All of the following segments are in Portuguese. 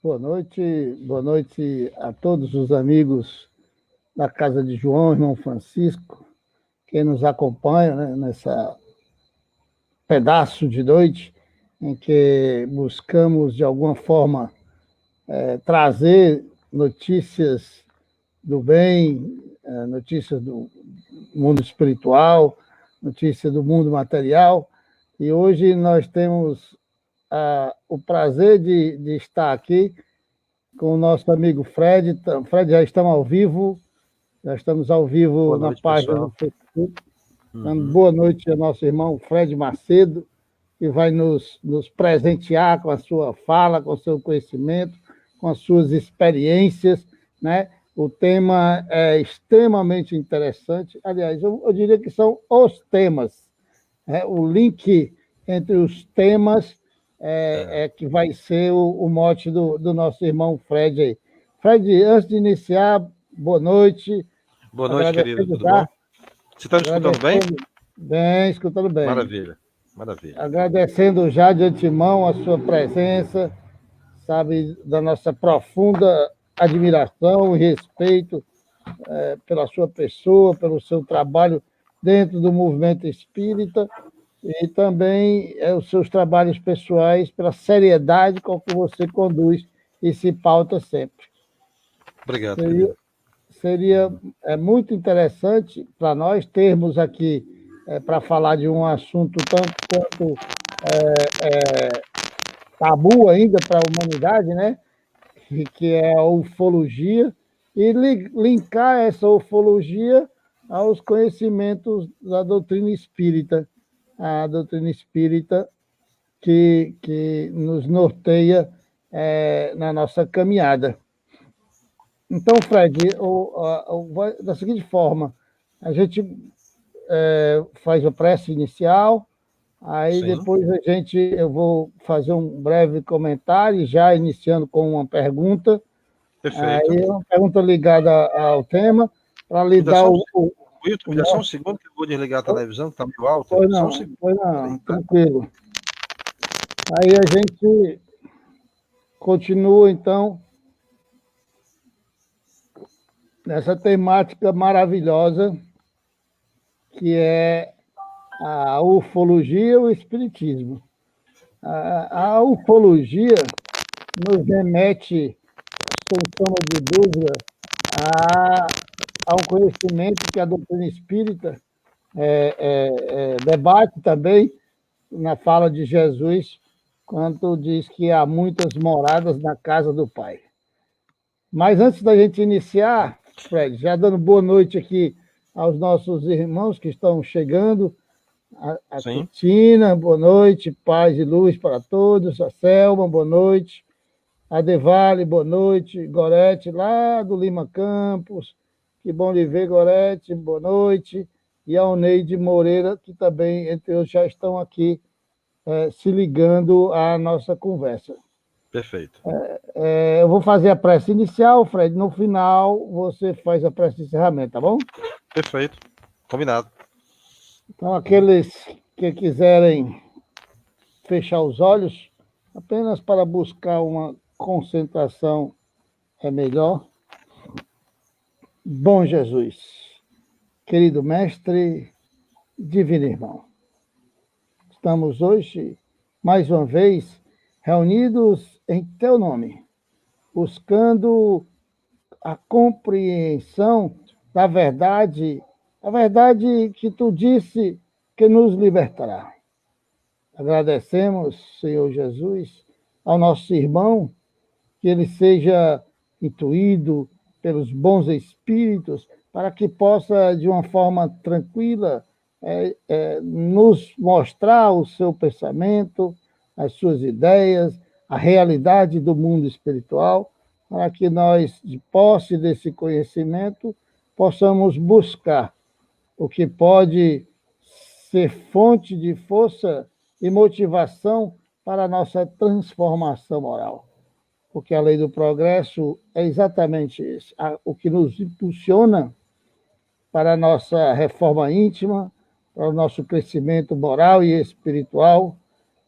Boa noite a todos os amigos da Casa de João, irmão Francisco, quem nos acompanha, né, nessa pedaço de noite em que buscamos, de alguma forma, trazer notícias do bem, notícias do mundo espiritual, notícias do mundo material. E hoje nós temos o prazer de estar aqui com o nosso amigo Fred. Fred, já estamos ao vivo na página do Facebook. Boa noite ao nosso irmão Fred Macedo, que vai nos presentear com a sua fala, com o seu conhecimento, com as suas experiências, né? O tema é extremamente interessante. Aliás, eu diria que são os temas. O link entre os temas que vai ser o mote do nosso irmão Fred aí. Fred, antes de iniciar, boa noite. Boa noite, querido. Tudo bom? Você está me escutando bem? Bem, escutando bem. Maravilha. Agradecendo já de antemão a sua presença, sabe, da nossa profunda admiração e respeito pela sua pessoa, pelo seu trabalho dentro do movimento espírita e também os seus trabalhos pessoais, pela seriedade com que você conduz e se pauta sempre. Obrigado. Seria muito interessante para nós termos aqui, para falar de um assunto tanto quanto tabu ainda para a humanidade, né? Que é a ufologia, e linkar essa ufologia aos conhecimentos da doutrina espírita, a doutrina espírita que nos norteia na nossa caminhada. Então, Fred, da seguinte forma, a gente faz a prece inicial, aí Sim. Depois eu vou fazer um breve comentário, já iniciando com uma pergunta. Perfeito. Aí uma pergunta ligada ao tema, para lhe dar Wilton, só um segundo que eu vou desligar a televisão, que está meio alta. Pois não, tranquilo. Aí a gente continua, então, nessa temática maravilhosa que é a ufologia e o espiritismo. A ufologia nos remete, sem sombra de dúvida, a um conhecimento que a doutrina espírita debate também na fala de Jesus, quando diz que há muitas moradas na casa do Pai. Mas antes da gente iniciar, Fred, já dando boa noite aqui aos nossos irmãos que estão chegando, a Cristina, boa noite, paz e luz para todos, a Selma, boa noite, a Devale, boa noite, Gorete, lá do Lima Campos, que bom lhe ver, Gorete, boa noite, e a Oneide Moreira, que também, entre outros, já estão aqui se ligando à nossa conversa. Perfeito. Eu vou fazer a prece inicial, Fred, no final você faz a prece de encerramento, tá bom? Perfeito, combinado. Então, aqueles que quiserem fechar os olhos, apenas para buscar uma concentração é melhor. Bom Jesus, querido mestre, divino irmão, estamos hoje, mais uma vez, reunidos em teu nome, buscando a compreensão da verdade, a verdade que tu disse que nos libertará. Agradecemos, Senhor Jesus, ao nosso irmão, que ele seja intuído pelos bons espíritos, para que possa, de uma forma tranquila, nos mostrar o seu pensamento, as suas ideias, a realidade do mundo espiritual, para que nós, de posse desse conhecimento, possamos buscar o que pode ser fonte de força e motivação para a nossa transformação moral. Porque a lei do progresso é exatamente isso, o que nos impulsiona para a nossa reforma íntima, para o nosso crescimento moral e espiritual,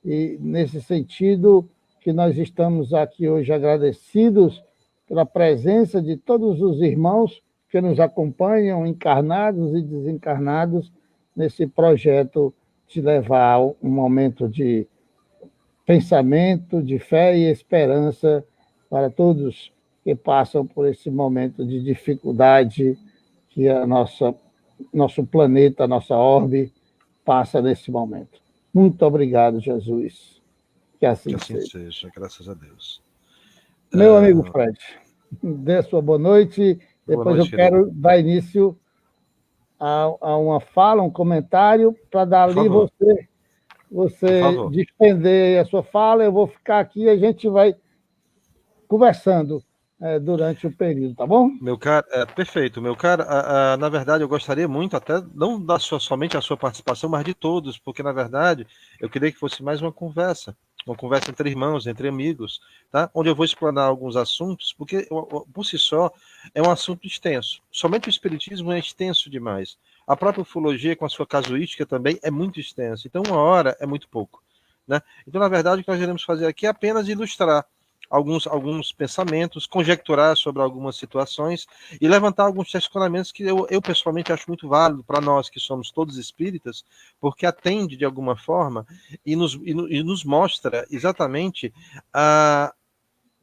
e, nesse sentido, que nós estamos aqui hoje agradecidos pela presença de todos os irmãos que nos acompanham, encarnados e desencarnados, nesse projeto de levar um momento de pensamento, de fé e esperança para todos que passam por esse momento de dificuldade que nosso planeta, nossa orbe, passa nesse momento. Muito obrigado, Jesus. Que assim seja, graças a Deus. Meu amigo Fred, dê sua boa noite. Depois eu quero dar início a uma fala, um comentário, para dali você despender a sua fala, eu vou ficar aqui e a gente vai conversando durante o período, tá bom? Meu caro, perfeito. Meu caro, na verdade, eu gostaria muito, até não somente a sua participação, mas de todos, porque, na verdade, eu queria que fosse mais uma conversa entre irmãos, entre amigos, tá? Onde eu vou explanar alguns assuntos, porque, por si só, é um assunto extenso. Somente o Espiritismo é extenso demais. A própria ufologia, com a sua casuística, também é muito extensa. Então, uma hora é muito pouco, né? Então, na verdade, o que nós iremos fazer aqui é apenas ilustrar alguns pensamentos, conjecturar sobre algumas situações e levantar alguns questionamentos que eu pessoalmente acho muito válido para nós que somos todos espíritas, porque atende de alguma forma e nos mostra exatamente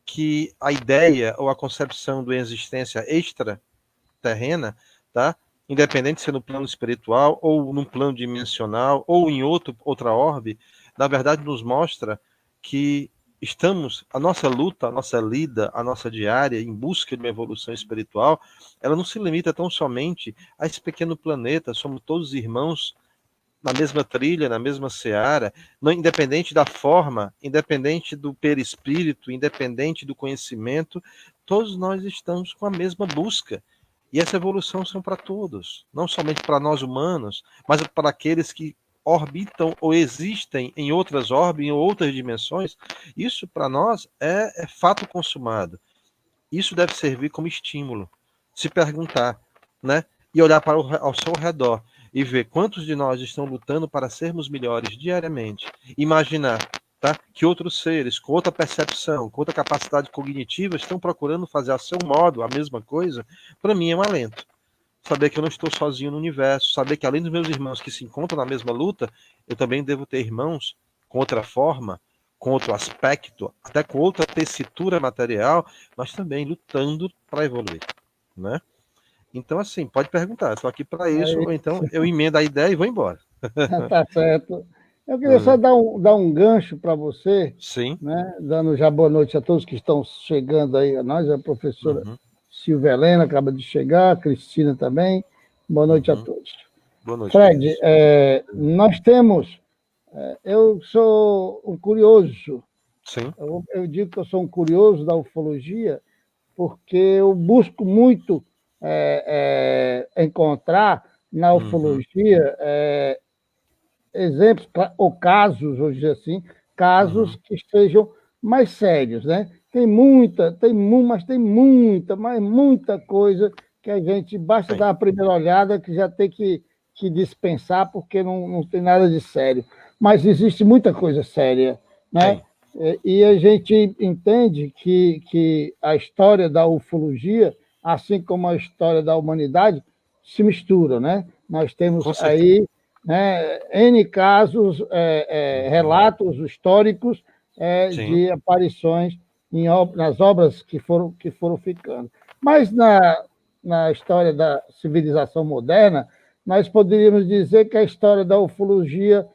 que a ideia ou a concepção de existência extraterrena, tá? Independente se é no plano espiritual ou num plano dimensional ou em outra orbe, na verdade nos mostra que a nossa luta, a nossa lida, a nossa diária em busca de uma evolução espiritual, ela não se limita tão somente a esse pequeno planeta, somos todos irmãos na mesma trilha, na mesma seara, independente da forma, independente do perispírito, independente do conhecimento, todos nós estamos com a mesma busca. E essa evolução são para todos, não somente para nós humanos, mas para aqueles que orbitam ou existem em outras órbitas, em outras dimensões. Isso para nós é fato consumado. Isso deve servir como estímulo. Se perguntar, né? E olhar ao seu redor e ver quantos de nós estão lutando para sermos melhores diariamente. Imaginar, tá? Que outros seres, com outra percepção, com outra capacidade cognitiva, estão procurando fazer a seu modo a mesma coisa, para mim é um alento. Saber que eu não estou sozinho no universo, saber que além dos meus irmãos que se encontram na mesma luta, eu também devo ter irmãos com outra forma, com outro aspecto, até com outra tessitura material, mas também lutando para evoluir, né? Então, assim, pode perguntar, estou aqui para isso, ou então eu emendo a ideia e vou embora. Tá certo. Eu queria só dar um gancho para você, Sim. Né? Dando já boa noite a todos que estão chegando aí a nós, a professora Silvia Helena acaba de chegar, a Cristina também. Boa noite a todos. Boa noite, Fred, nós temos... eu sou um curioso. Sim. Eu digo que eu sou um curioso da ufologia porque eu busco muito encontrar na ufologia exemplos ou casos, vou dizer assim, casos que estejam mais sérios, né? Mas tem muita coisa que a gente basta dar a primeira olhada que já tem que dispensar porque não tem nada de sério. Mas existe muita coisa séria, né? E a gente entende que a história da ufologia, assim como a história da humanidade, se misturam, né? Nós temos aí N casos, relatos históricos de aparições nas obras que foram ficando. Mas na história da civilização moderna, nós poderíamos dizer que a história da ufologia,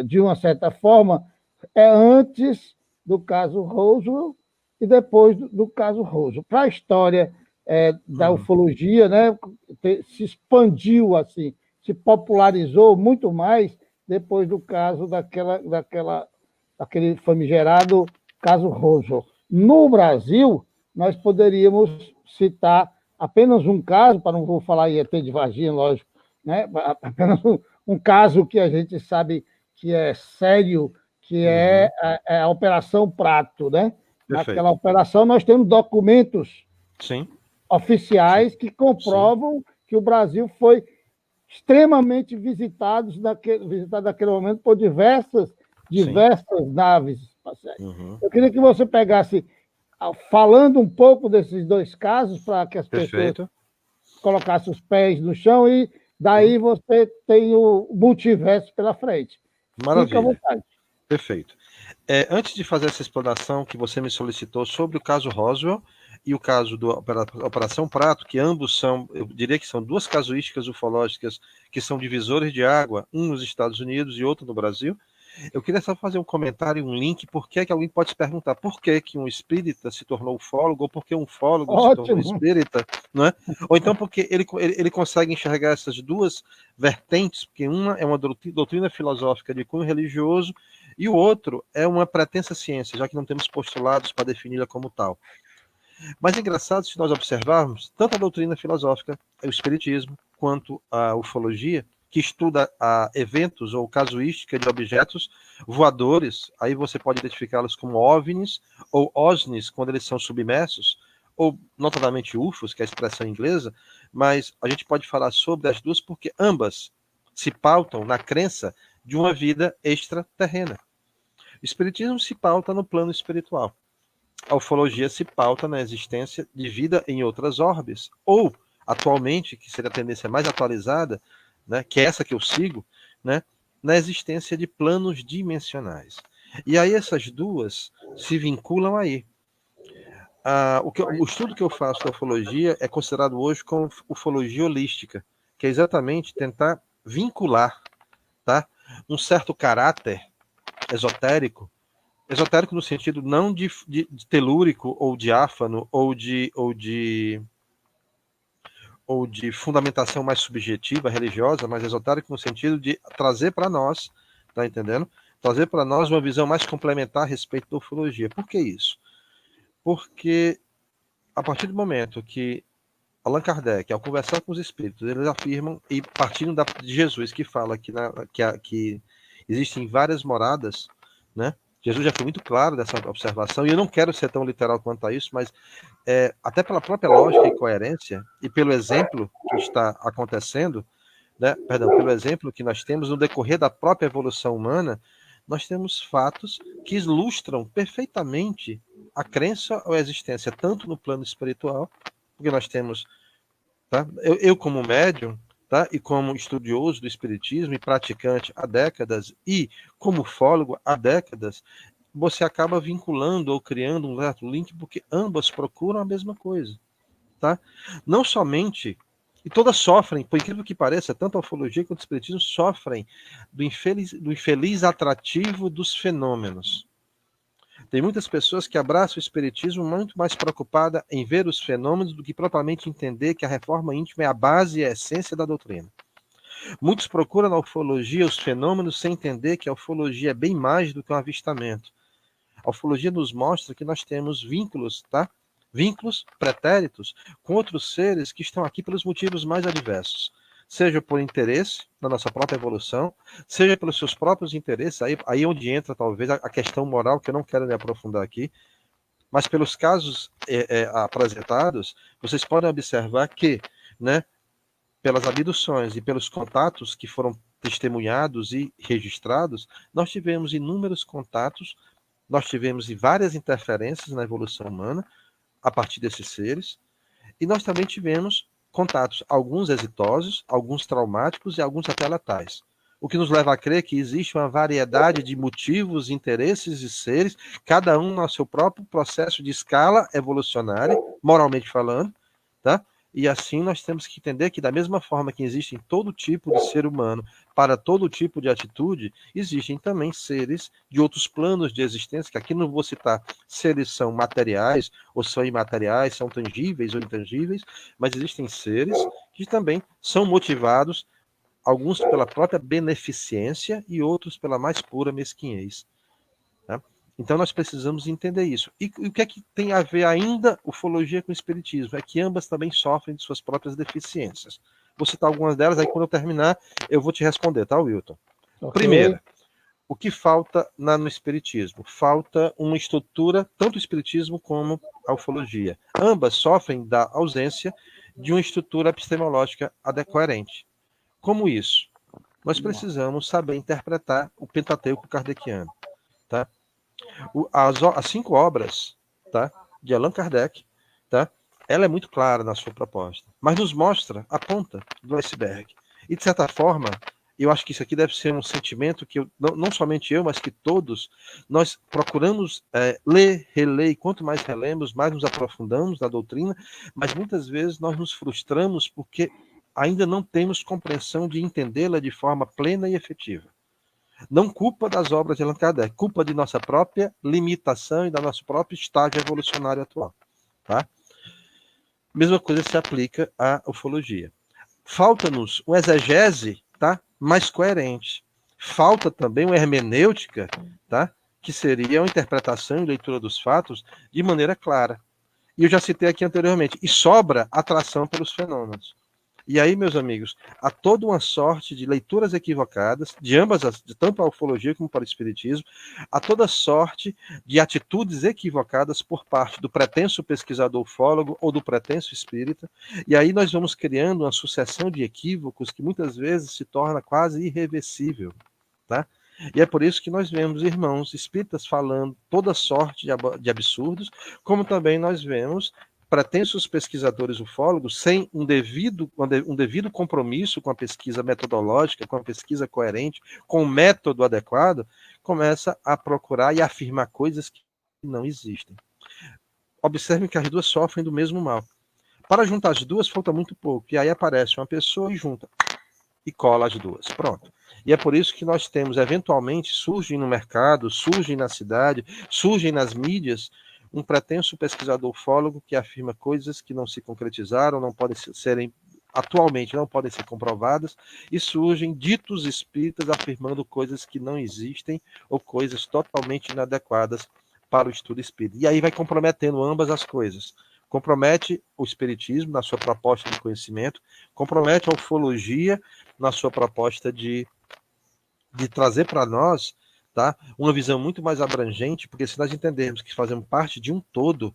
de uma certa forma, é antes do caso Roswell e depois do caso Roswell. Para a história da ufologia, né, se expandiu assim, se popularizou muito mais depois do caso daquele famigerado caso Roswell. No Brasil, nós poderíamos citar apenas um caso, para não vou falar em ET de Varginha, lógico, né? Apenas um caso que a gente sabe que é sério, que é a Operação Prato, né? Naquela operação nós temos documentos oficiais que comprovam que o Brasil foi extremamente visitado naquele momento por diversas naves Uhum. Eu queria que você pegasse, falando um pouco desses dois casos, para que as pessoas Perfeito. colocassem os pés no chão e daí você tem o multiverso pela frente. Fica à Maravilha. vontade. Perfeito. Antes de fazer essa explanação que você me solicitou sobre o caso Roswell e o caso da Operação Prato, que ambos são, eu diria que são duas casuísticas ufológicas que são divisores de água, um nos Estados Unidos e outro no Brasil, eu queria só fazer um comentário e um link, porque que alguém pode se perguntar por que um espírita se tornou ufólogo, ou por que um ufólogo se tornou Ótimo. espírita, não é? Ou então porque ele consegue enxergar essas duas vertentes, porque uma é uma doutrina filosófica de cunho religioso, e o outro é uma pretensa ciência, já que não temos postulados para defini-la como tal. Mas é engraçado se nós observarmos tanto a doutrina filosófica, o espiritismo, quanto a ufologia, que estuda eventos ou casuística de objetos voadores, aí você pode identificá-los como OVNIs ou OSNIs, quando eles são submersos, ou notadamente UFOs, que é a expressão inglesa, mas a gente pode falar sobre as duas porque ambas se pautam na crença de uma vida extraterrena. O espiritismo se pauta no plano espiritual. A ufologia se pauta na existência de vida em outras orbes, ou, atualmente, que seria a tendência mais atualizada, né, que é essa que eu sigo, né, na existência de planos dimensionais. E aí essas duas se vinculam aí. O estudo que eu faço da ufologia é considerado hoje como ufologia holística, que é exatamente tentar vincular, tá, um certo caráter esotérico, esotérico no sentido não de telúrico ou diáfano ou de fundamentação mais subjetiva, religiosa, mas esotérico no sentido de trazer para nós, tá entendendo? Trazer para nós uma visão mais complementar a respeito da ufologia. Por que isso? Porque a partir do momento que Allan Kardec, ao conversar com os espíritos, eles afirmam, e partindo de Jesus, que fala que existem várias moradas, né? Jesus já foi muito claro dessa observação, e eu não quero ser tão literal quanto a isso, mas até pela própria lógica e coerência, e pelo exemplo que está acontecendo, né? Perdão, pelo exemplo que nós temos no decorrer da própria evolução humana, nós temos fatos que ilustram perfeitamente a crença ou a existência, tanto no plano espiritual, porque nós temos, tá? Eu como médium, tá? E como estudioso do espiritismo e praticante há décadas, e como ufólogo há décadas, você acaba vinculando ou criando um certo link, porque ambas procuram a mesma coisa, tá? Não somente, e todas sofrem, por incrível que pareça, tanto a ufologia quanto o espiritismo sofrem do infeliz atrativo dos fenômenos. Tem muitas pessoas que abraçam o espiritismo muito mais preocupada em ver os fenômenos do que propriamente entender que a reforma íntima é a base e a essência da doutrina. Muitos procuram na ufologia os fenômenos sem entender que a ufologia é bem mais do que um avistamento. A ufologia nos mostra que nós temos vínculos, tá? Vínculos pretéritos com outros seres que estão aqui pelos motivos mais adversos. Seja por interesse na nossa própria evolução, seja pelos seus próprios interesses, aí onde entra talvez a questão moral, que eu não quero me aprofundar aqui, mas pelos casos apresentados, vocês podem observar que, né, pelas abduções e pelos contatos que foram testemunhados e registrados, nós tivemos inúmeros contatos, nós tivemos várias interferências na evolução humana a partir desses seres, e nós também tivemos contatos, alguns exitosos, alguns traumáticos e alguns até letais. O que nos leva a crer que existe uma variedade de motivos, interesses e seres, cada um no seu próprio processo de escala evolucionária, moralmente falando, tá? E assim nós temos que entender que da mesma forma que existem todo tipo de ser humano para todo tipo de atitude, existem também seres de outros planos de existência, que aqui não vou citar se eles são materiais ou são imateriais, são tangíveis ou intangíveis, mas existem seres que também são motivados, alguns pela própria beneficência e outros pela mais pura mesquinhez. Tá? Então nós precisamos entender isso. E o que é que tem a ver ainda ufologia com o espiritismo? É que ambas também sofrem de suas próprias deficiências. Vou citar algumas delas, aí quando eu terminar eu vou te responder, tá, Wilton? Ok. Primeira, o que falta no espiritismo? Falta uma estrutura, tanto o espiritismo como a ufologia. Ambas sofrem da ausência de uma estrutura epistemológica coerente. Como isso? Nós precisamos saber interpretar o Pentateuco kardeciano. Tá? As 5 obras, tá, de Allan Kardec, tá, ela é muito clara na sua proposta, mas nos mostra a ponta do iceberg. E, de certa forma, eu acho que isso aqui deve ser um sentimento que não somente eu, mas que todos, nós procuramos ler, reler, e quanto mais relemos, mais nos aprofundamos na doutrina, mas muitas vezes nós nos frustramos porque ainda não temos compreensão de entendê-la de forma plena e efetiva. Não culpa das obras de Allan Kardec, culpa de nossa própria limitação e da nosso próprio estágio evolucionário atual. Tá? Mesma coisa se aplica à ufologia. Falta-nos uma exegese, tá, mais coerente. Falta também uma hermenêutica, tá, que seria uma interpretação e leitura dos fatos de maneira clara. E eu já citei aqui anteriormente. E sobra atração pelos fenômenos. E aí, meus amigos, há toda uma sorte de leituras equivocadas, de ambas, de tanto para a ufologia como para o espiritismo, há toda sorte de atitudes equivocadas por parte do pretenso pesquisador ufólogo ou do pretenso espírita, e aí nós vamos criando uma sucessão de equívocos que muitas vezes se torna quase irreversível, tá? E é por isso que nós vemos irmãos espíritas falando toda sorte de absurdos, como também nós vemos pretensos pesquisadores ufólogos sem um devido compromisso com a pesquisa metodológica, com a pesquisa coerente, com o método adequado, começa a procurar e afirmar coisas que não existem. Observem que as duas sofrem do mesmo mal. Para juntar as duas, falta muito pouco. E aí aparece uma pessoa e junta. E cola as duas. Pronto. E é por isso que nós temos, eventualmente, surgem no mercado, surgem na cidade, surgem nas mídias, um pretenso pesquisador ufólogo que afirma coisas que não se concretizaram, não podem serem, atualmente não podem ser comprovadas, e surgem ditos espíritas afirmando coisas que não existem ou coisas totalmente inadequadas para o estudo espírita. E aí vai comprometendo ambas as coisas. Compromete o espiritismo na sua proposta de conhecimento, compromete a ufologia na sua proposta de trazer para nós, tá, uma visão muito mais abrangente, porque se nós entendermos que fazemos parte de um todo,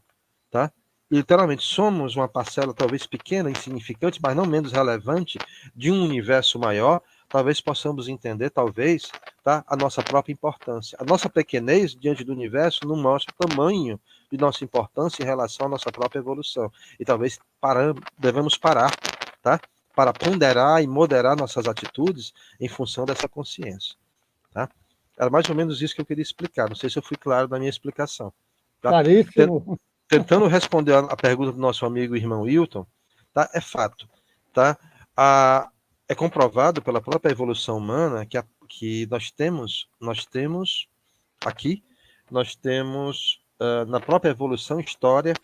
tá, e literalmente somos uma parcela talvez pequena, insignificante, mas não menos relevante, de um universo maior, talvez possamos entender, talvez, tá, a nossa própria importância. A nossa pequenez diante do universo não mostra o tamanho de nossa importância em relação à nossa própria evolução. E talvez devemos parar, tá, para ponderar e moderar nossas atitudes em função dessa consciência. Tá? Era mais ou menos isso que eu queria explicar. Não sei se eu fui claro na minha explicação. Tá? Claríssimo. Tentando responder a pergunta do nosso amigo irmão Wilton, tá? É fato. Tá? É comprovado pela própria evolução humana que nós temos aqui, nós temos na própria evolução a história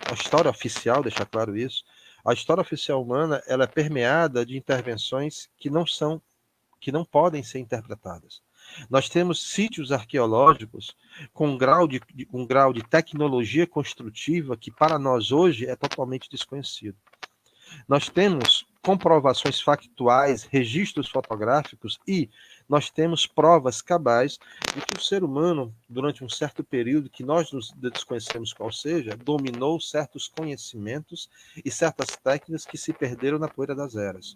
oficial, deixar claro isso, a história oficial humana ela é permeada de intervenções que não podem ser interpretadas. Nós temos sítios arqueológicos com um grau de tecnologia construtiva que para nós hoje é totalmente desconhecido. Nós temos comprovações factuais, registros fotográficos e nós temos provas cabais de que o ser humano, durante um certo período que nós desconhecemos qual seja, dominou certos conhecimentos e certas técnicas que se perderam na poeira das eras.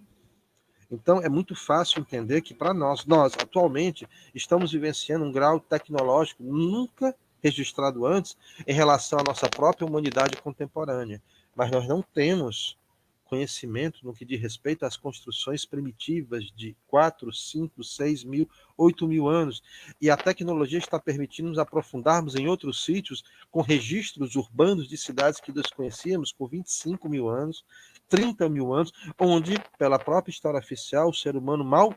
Então, é muito fácil entender que para nós atualmente, estamos vivenciando um grau tecnológico nunca registrado antes em relação à nossa própria humanidade contemporânea. Mas nós não temos conhecimento no que diz respeito às construções primitivas de 4, 5, 6 mil, 8 mil anos. E a tecnologia está permitindo nos aprofundarmos em outros sítios com registros urbanos de cidades que desconhecíamos por 25 mil anos, 30 mil anos, onde, pela própria história oficial, o ser humano mal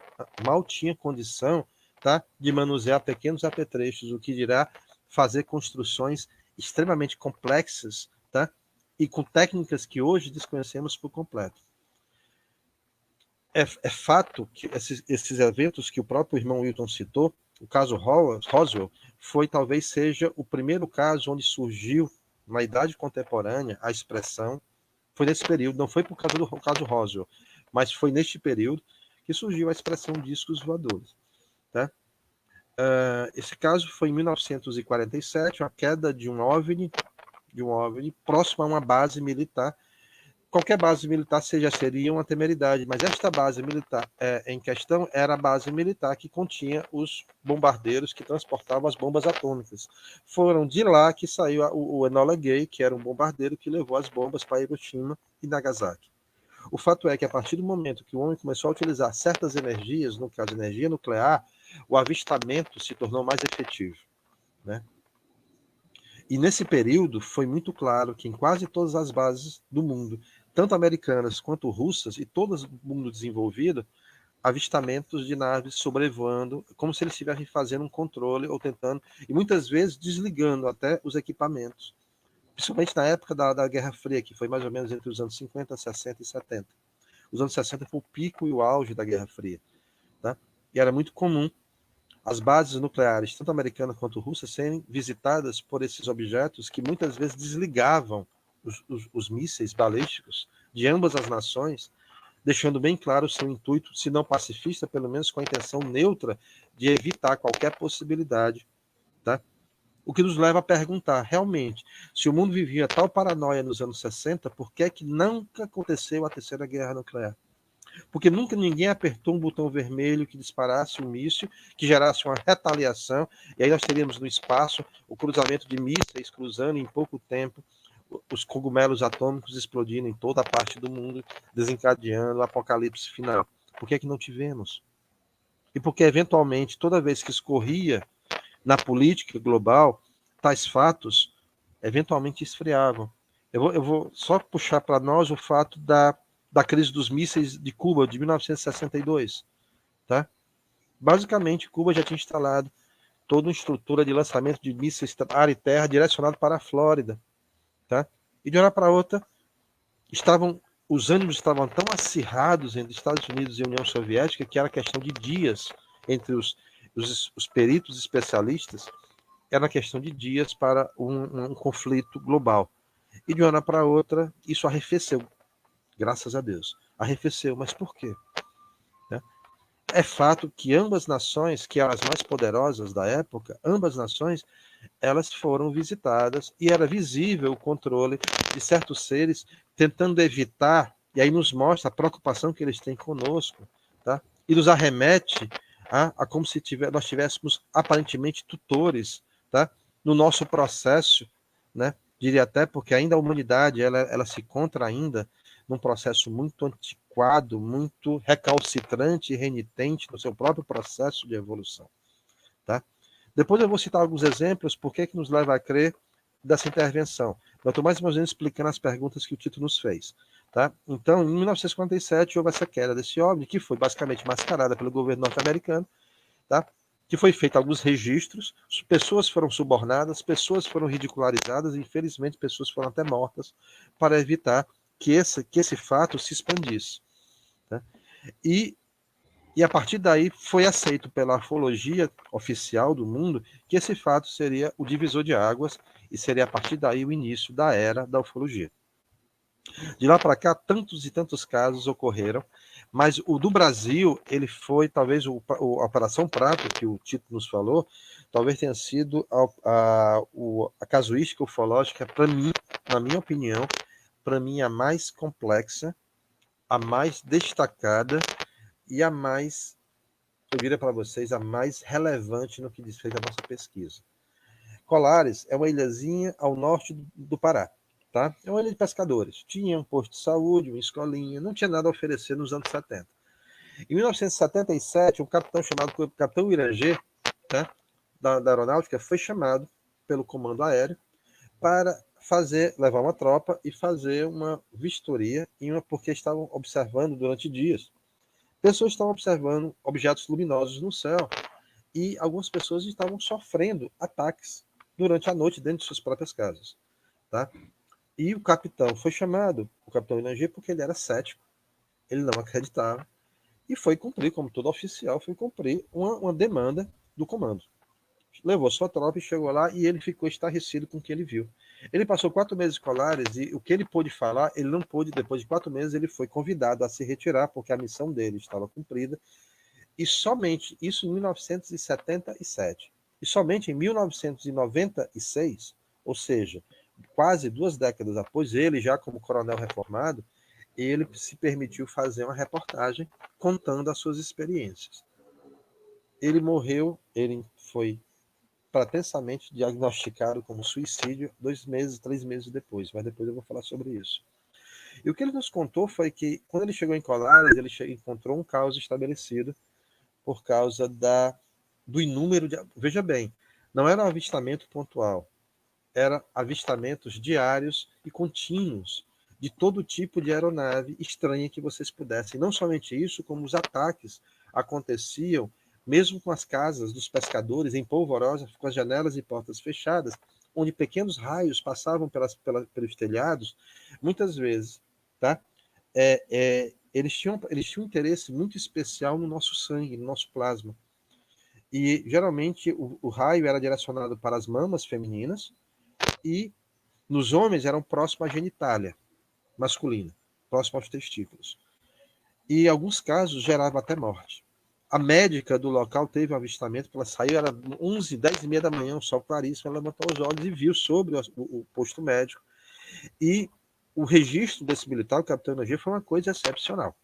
tinha condição, tá, de manusear pequenos apetrechos, o que dirá fazer construções extremamente complexas, tá, e com técnicas que hoje desconhecemos por completo. É fato que esses eventos que o próprio irmão Wilton citou, o caso Roswell, talvez seja o primeiro caso onde surgiu, na idade contemporânea, a expressão. Foi nesse período, não foi por causa do caso Roswell, mas foi neste período que surgiu a expressão discos voadores. Tá? Esse caso foi em 1947, a queda de um OVNI próximo a uma base militar qualquer base militar seria uma temeridade, mas esta base militar em questão era a base militar que continha os bombardeiros que transportavam as bombas atômicas. Foram de lá que saiu o Enola Gay, que era um bombardeiro que levou as bombas para Hiroshima e Nagasaki. O fato é que a partir do momento que o homem começou a utilizar certas energias, no caso energia nuclear, o avistamento se tornou mais efetivo, né? E nesse período foi muito claro que em quase todas as bases do mundo, tanto americanas quanto russas e todas do mundo desenvolvido, avistamentos de naves sobrevoando, como se eles estivessem fazendo um controle ou tentando, e muitas vezes desligando até os equipamentos. Principalmente na época da Guerra Fria, que foi mais ou menos entre os anos 50, 60 e 70. Os anos 60 foi o pico e o auge da Guerra Fria. Tá? E era muito comum as bases nucleares, tanto americanas quanto russas, serem visitadas por esses objetos que muitas vezes desligavam os mísseis balísticos de ambas as nações, deixando bem claro o seu intuito, se não pacifista, pelo menos com a intenção neutra de evitar qualquer possibilidade. Tá? O que nos leva a perguntar, realmente, se o mundo vivia tal paranoia nos anos 60, por que é que nunca aconteceu a Terceira Guerra Nuclear? Porque nunca ninguém apertou um botão vermelho que disparasse um míssil, que gerasse uma retaliação, e aí nós teríamos no espaço o cruzamento de mísseis cruzando em pouco tempo, os cogumelos atômicos explodindo em toda a parte do mundo, desencadeando o apocalipse final. Por que é que não tivemos? E porque, eventualmente, toda vez que escorria na política global, tais fatos eventualmente esfriavam. Eu vou só puxar para nós o fato da crise dos mísseis de Cuba de 1962. Tá? Basicamente, Cuba já tinha instalado toda uma estrutura de lançamento de mísseis ar e terra direcionado para a Flórida. Tá? E de uma hora para outra, os ânimos estavam tão acirrados entre Estados Unidos e União Soviética que era questão de dias entre os peritos especialistas, era questão de dias para um conflito global. E de uma hora para outra, isso arrefeceu. Graças a Deus. Arrefeceu. Mas por quê? É fato que ambas nações, que eram as mais poderosas da época, ambas nações, elas foram visitadas e era visível o controle de certos seres tentando evitar, e aí nos mostra a preocupação que eles têm conosco, tá? E nos arremete a como se nós tivéssemos aparentemente tutores, tá? No nosso processo, né? Diria até porque ainda a humanidade ela se encontra ainda num processo muito antiquado, muito recalcitrante e renitente no seu próprio processo de evolução, tá? Depois eu vou citar alguns exemplos por que nos leva a crer dessa intervenção. Eu estou mais ou menos explicando as perguntas que o Tito nos fez. Tá? Então, em 1947, houve essa queda desse OVNI, que foi basicamente mascarada pelo governo norte-americano, tá? Que foi feito alguns registros, pessoas foram subornadas, pessoas foram ridicularizadas, e infelizmente pessoas foram até mortas, para evitar que esse fato se expandisse. Tá? E a partir daí foi aceito pela ufologia oficial do mundo que esse fato seria o divisor de águas e seria a partir daí o início da era da ufologia. De lá para cá, tantos e tantos casos ocorreram, mas o do Brasil, ele foi talvez a Operação Prato, que o Tito nos falou, talvez tenha sido a casuística ufológica, para mim, na minha opinião, para mim a mais complexa, a mais destacada e a mais, eu diria para vocês, a mais relevante no que diz respeito à nossa pesquisa. Colares é uma ilhazinha ao norte do Pará. Tá? É uma ilha de pescadores. Tinha um posto de saúde, uma escolinha, não tinha nada a oferecer nos anos 70. Em 1977, um capitão chamado Capitão Irangê, tá? da aeronáutica, foi chamado pelo comando aéreo para levar uma tropa e fazer uma vistoria, porque estavam observando durante dias. Pessoas estavam observando objetos luminosos no céu e algumas pessoas estavam sofrendo ataques durante a noite dentro de suas próprias casas. Tá? E o capitão foi chamado, o capitão Irangê, porque ele era cético, ele não acreditava, e foi cumprir, como todo oficial, foi cumprir uma demanda do comando. Levou sua tropa e chegou lá e ele ficou estarrecido com o que ele viu. Ele passou 4 meses escolares e o que ele pôde falar, ele não pôde, depois de 4 meses, ele foi convidado a se retirar, porque a missão dele estava cumprida, e somente, isso em 1977, e somente em 1996, ou seja, quase 2 décadas após ele, já como coronel reformado, ele se permitiu fazer uma reportagem contando as suas experiências. Ele morreu, ele foi pretensamente diagnosticado como suicídio 2 meses, 3 meses depois, mas depois eu vou falar sobre isso. E o que ele nos contou foi que, quando ele chegou em Colares, ele encontrou um caos estabelecido por causa do inúmero de... Veja bem, não era um avistamento pontual, eram avistamentos diários e contínuos de todo tipo de aeronave estranha que vocês pudessem. Não somente isso, como os ataques aconteciam mesmo com as casas dos pescadores em polvorosa, com as janelas e portas fechadas, onde pequenos raios passavam pelos telhados, muitas vezes, tá? Eles tinham um interesse muito especial no nosso sangue, no nosso plasma. E geralmente o raio era direcionado para as mamas femininas e nos homens eram próximo à genitália masculina, próximo aos testículos. E em alguns casos gerava até morte. A médica do local teve um avistamento, ela saiu, era 11, 10 e meia da manhã, um sol claríssimo, ela levantou os olhos e viu sobre o posto médico. E o registro desse militar, o capitão Energia, foi uma coisa excepcional,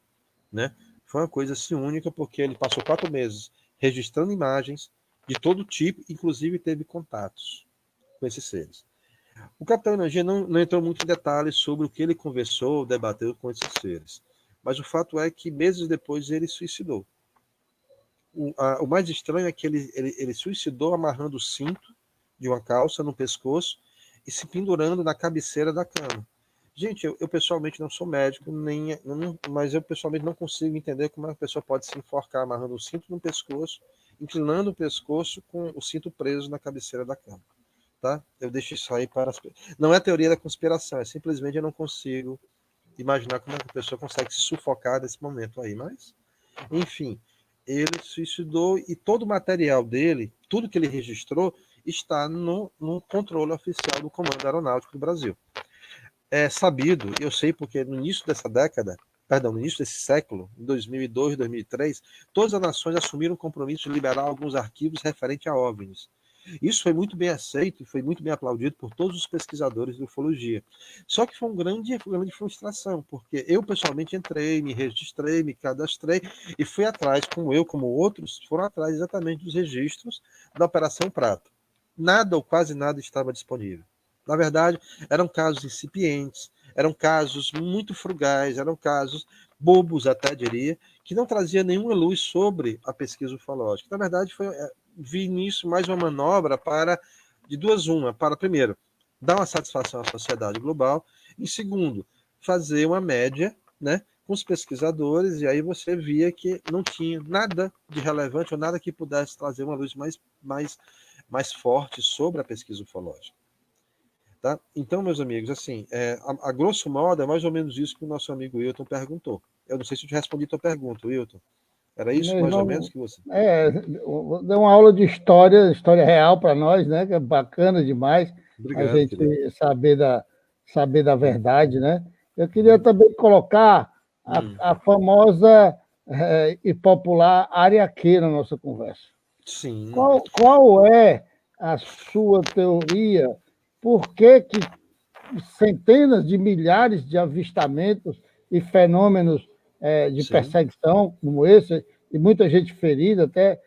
né? Foi uma coisa assim única, porque ele passou 4 meses registrando imagens de todo tipo, inclusive teve contatos com esses seres. O capitão Energia não entrou muito em detalhes sobre o que ele conversou, debateu com esses seres. Mas o fato é que meses depois ele suicidou. O mais estranho é que ele suicidou amarrando o cinto de uma calça no pescoço e se pendurando na cabeceira da cama. Gente, eu pessoalmente não sou médico, mas eu pessoalmente não consigo entender como a pessoa pode se enforcar amarrando o cinto no pescoço, inclinando o pescoço com o cinto preso na cabeceira da cama. Tá? Eu deixo isso aí para as... Não é teoria da conspiração, é simplesmente eu não consigo imaginar como a pessoa consegue se sufocar nesse momento aí, mas enfim, ele suicidou e todo o material dele, tudo que ele registrou, está no controle oficial do Comando Aeronáutico do Brasil. É sabido, eu sei porque no início dessa década, perdão, no início desse século, em 2002, 2003, todas as nações assumiram o compromisso de liberar alguns arquivos referentes a OVNIs. Isso foi muito bem aceito e foi muito bem aplaudido por todos os pesquisadores de ufologia. Só que foi uma grande frustração, porque eu pessoalmente entrei, me registrei, me cadastrei e fui atrás, como outros, foram atrás exatamente dos registros da Operação Prato. Nada ou quase nada estava disponível. Na verdade, eram casos incipientes, eram casos muito frugais, eram casos bobos até, diria, que não trazia nenhuma luz sobre a pesquisa ufológica. Na verdade, vi nisso mais uma manobra de duas uma, para, primeiro, dar uma satisfação à sociedade global, e segundo, fazer uma média, né, com os pesquisadores, e aí você via que não tinha nada de relevante ou nada que pudesse trazer uma luz mais forte sobre a pesquisa ufológica. Tá? Então, meus amigos, assim, a grosso modo é mais ou menos isso que o nosso amigo Wilton perguntou. Eu não sei se eu te respondi a tua pergunta, Wilton. Era isso Meu mais ou irmão, menos que você... deu uma aula de história real para nós, né? Que é bacana demais a Obrigado, gente querido. saber da verdade, né? Eu queria também colocar Hum. a famosa e popular área Q na nossa conversa. Sim. Qual é a sua teoria? Por que centenas de milhares de avistamentos e fenômenos de Sim. perseguição como esse, e muita gente ferida, até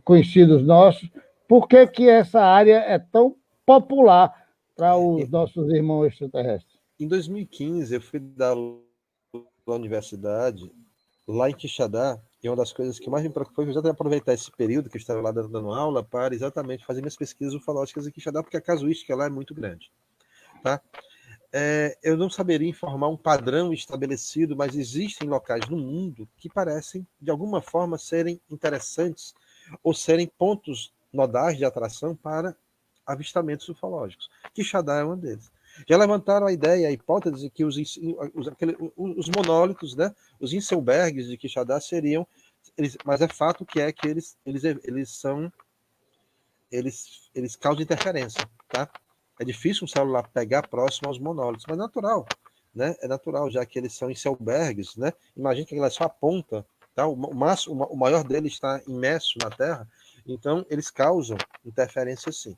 conhecidos nossos, por que essa área é tão popular para os nossos irmãos extraterrestres? Em 2015, eu fui dar aula na universidade, lá em Quixadá, e uma das coisas que mais me preocupou foi exatamente aproveitar esse período que eu estava lá dando aula para exatamente fazer minhas pesquisas ufológicas em Quixadá, porque a casuística lá é muito grande. Tá? Eu não saberia informar um padrão estabelecido, mas existem locais no mundo que parecem, de alguma forma, serem interessantes ou serem pontos nodais de atração para avistamentos ufológicos. Quixadá é um deles. Já levantaram a ideia, a hipótese de que os monólitos, né, os Inselbergs de Quixadá seriam, mas é fato que eles causam interferência, tá? É difícil um celular pegar próximo aos monólitos, mas é natural, né? É natural, já que eles são Inselbergs, né? Imagina que ela só aponta, tá? O maior deles está imerso na Terra, então eles causam interferência sim.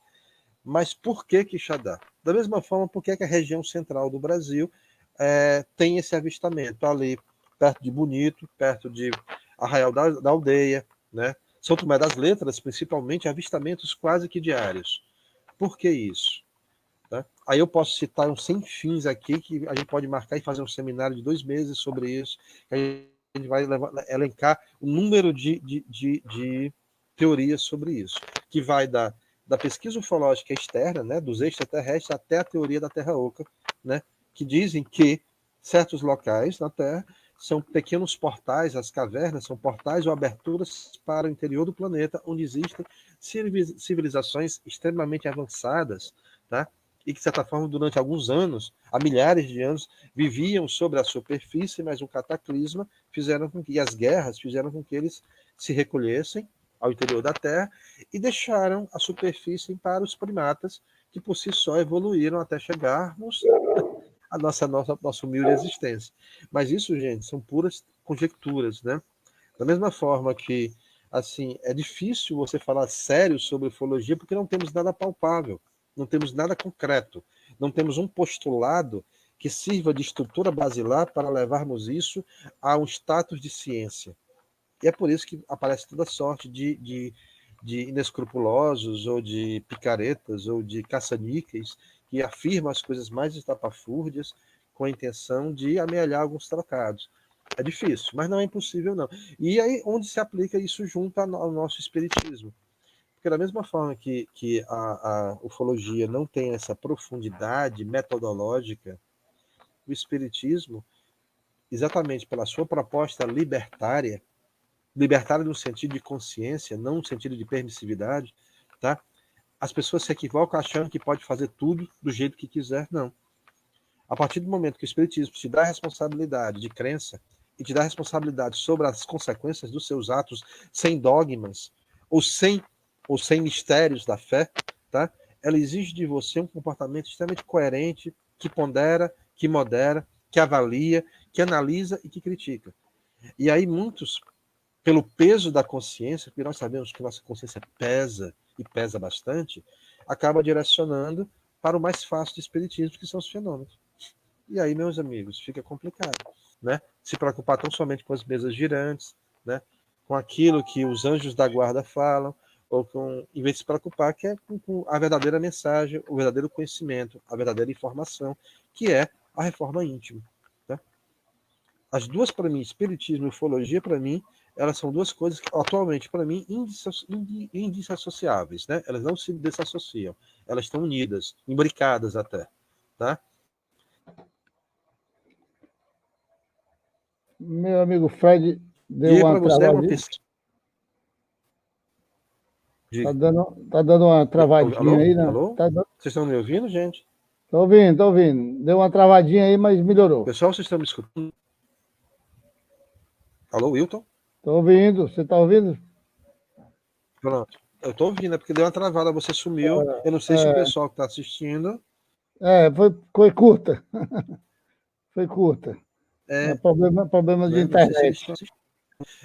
Mas por que Quixadá? Da mesma forma, por que a região central do Brasil tem esse avistamento ali, perto de Bonito, perto de Arraial da Aldeia, né? São Tomé das Letras, principalmente, avistamentos quase que diários. Por que isso? Tá? Aí eu posso citar uns 100 fins aqui, que a gente pode marcar e fazer um seminário de 2 meses sobre isso, que a gente vai elencar o número de teorias sobre isso, que vai da pesquisa ufológica externa, né, dos extraterrestres, até a teoria da Terra Oca, né, que dizem que certos locais na Terra são pequenos portais, as cavernas são portais ou aberturas para o interior do planeta, onde existem civilizações extremamente avançadas, tá? E que, de certa forma, durante alguns anos, há milhares de anos, viviam sobre a superfície, mas um cataclisma fizeram com que, e as guerras fizeram com que eles se recolhessem ao interior da Terra e deixaram a superfície para os primatas, que por si só evoluíram até chegarmos à nossa humilde existência. Mas isso, gente, são puras conjecturas, né? Da mesma forma que, assim, é difícil você falar sério sobre ufologia porque não temos nada palpável, não temos nada concreto, não temos um postulado que sirva de estrutura basilar para levarmos isso a um status de ciência. E é por isso que aparece toda sorte de inescrupulosos, ou de picaretas, ou de caça-níqueis, que afirmam as coisas mais estapafúrdias com a intenção de amealhar alguns tratados. É difícil, mas não é impossível, não. E aí, onde se aplica isso junto ao nosso espiritismo? Porque da mesma forma que a ufologia não tem essa profundidade metodológica, o espiritismo, exatamente pela sua proposta libertária no sentido de consciência, não no sentido de permissividade, tá? As pessoas se equivocam achando que pode fazer tudo do jeito que quiser, não. A partir do momento que o espiritismo te dá a responsabilidade de crença e te dá a responsabilidade sobre as consequências dos seus atos sem dogmas ou sem mistérios da fé, tá? Ela exige de você um comportamento extremamente coerente, que pondera, que modera, que avalia, que analisa e que critica. E aí muitos, pelo peso da consciência, porque nós sabemos que nossa consciência pesa e pesa bastante, acaba direcionando para o mais fácil do espiritismo, que são os fenômenos. E aí, meus amigos, fica complicado, né? Se preocupar tão somente com as mesas girantes, né? Com aquilo que os anjos da guarda falam, ou em vez de se preocupar, que é com a verdadeira mensagem, o verdadeiro conhecimento, a verdadeira informação, que é a reforma íntima. Tá? As duas, para mim, espiritismo e ufologia, para mim, elas são duas coisas que, atualmente, para mim, indissociáveis, né? Elas não se desassociam, elas estão unidas, imbricadas até, tá? Meu amigo Fred E deu aí, uma para você, é uma travadinha. pesquisa. Tá dando uma travadinha Alô? aí, né? Alô? Vocês estão me ouvindo, gente? Tô ouvindo, tô ouvindo. Deu uma travadinha aí, mas melhorou. Pessoal, vocês estão me escutando? Alô, Wilton? Tô ouvindo. Você tá ouvindo? Pronto. Eu estou ouvindo, é porque deu uma travada, você sumiu. Eu não sei se o É, pessoal que está assistindo. foi curta. Foi curta. É É, problema de né, não sei se eles internet. estão assistindo.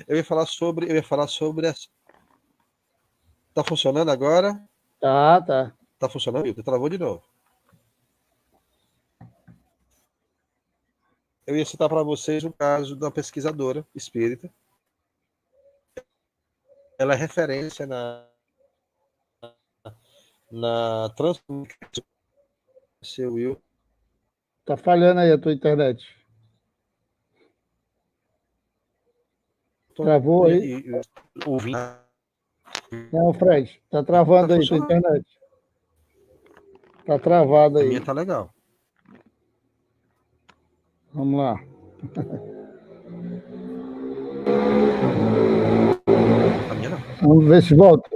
Eu ia falar sobre essa. Tá funcionando agora? Tá, tá. Tá funcionando, Wilton? Travou de novo. Eu ia citar para vocês o caso da pesquisadora espírita. Ela é referência na transcomunicação. Seu Wilton. Tá falhando aí a tua internet. Travou aí? Ouvindo. Não, Fred, tá Tá travando aí tua funcionando. internet. Tá travado A minha aí. tá legal. Vamos lá. A minha não. Vamos ver se volta.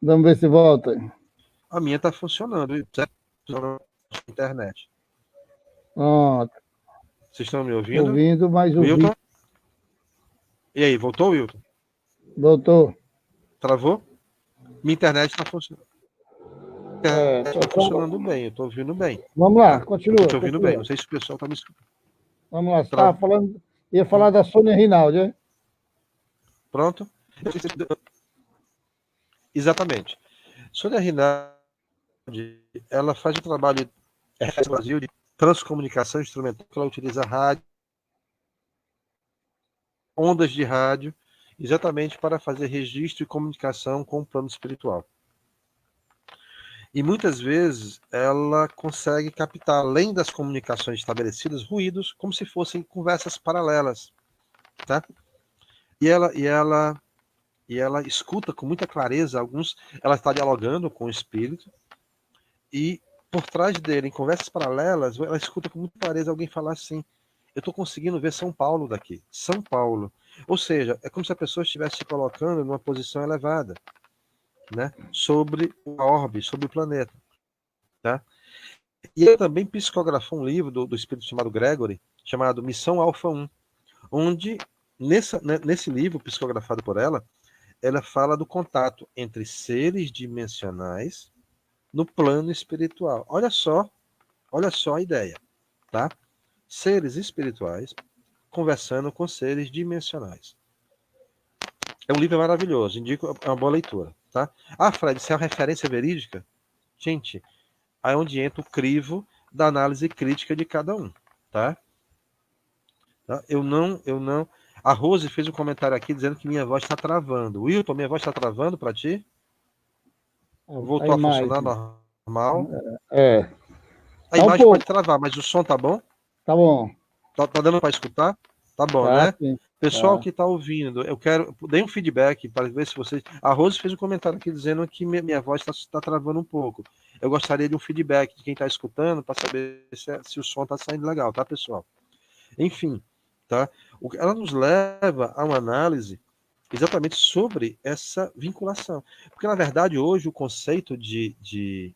Vamos ver se volta. A minha tá funcionando. Na internet. Pronto. Vocês estão me ouvindo? Ouvindo, mas Wilton? ouvindo. E aí, voltou, Wilton? Voltou. Travou? Minha internet tá funcionando. Tá funcionando bem, eu tô ouvindo bem. Vamos lá, Tá? continua. Eu tô ouvindo bem. Continua. Não sei se o pessoal tá me escutando. Vamos lá. Você estava falando. Ia falar da Sônia Rinaldi, né? Pronto? Exatamente. Sônia Rinaldi, ela faz um trabalho no Brasil de transcomunicação instrumental, que ela utiliza rádio, ondas de rádio, exatamente para fazer registro e comunicação com o plano espiritual. E muitas vezes ela consegue captar, além das comunicações estabelecidas, ruídos, como se fossem conversas paralelas, tá? E ela escuta com muita clareza ela está dialogando com o espírito, e por trás dele, em conversas paralelas, ela escuta com muita clareza alguém falar assim: eu estou conseguindo ver São Paulo daqui. São Paulo. Ou seja, é como se a pessoa estivesse se colocando numa posição elevada, né? Sobre o orbe, sobre o planeta. Tá? E ela também psicografou um livro do espírito chamado Gregory, chamado Missão Alfa 1, onde, nesse livro psicografado por ela fala do contato entre seres dimensionais no plano espiritual. Olha só a ideia, tá? Seres espirituais conversando com seres dimensionais. É um livro maravilhoso, indico, é uma boa leitura, tá? Ah, Fred, isso é uma referência verídica? Gente, aí é onde entra o crivo da análise crítica de cada um, tá? Eu não. A Rose fez um comentário aqui dizendo que minha voz está travando. Wilton, minha voz está travando para ti? A Voltou a funcionar imagem. normal? É. A Tá um imagem pouco. pode travar, mas o som tá bom? Tá bom. Tá dando para escutar? Tá bom, Tá, né? sim. Pessoal Tá. que está ouvindo, eu quero. Dê um feedback para ver se vocês. A Rose fez um comentário aqui dizendo que minha voz está travando um pouco. Eu gostaria de um feedback de quem está escutando para saber se o som está saindo legal, tá, pessoal? Enfim, tá? Ela nos leva a uma análise exatamente sobre essa vinculação. Porque, na verdade, hoje o conceito de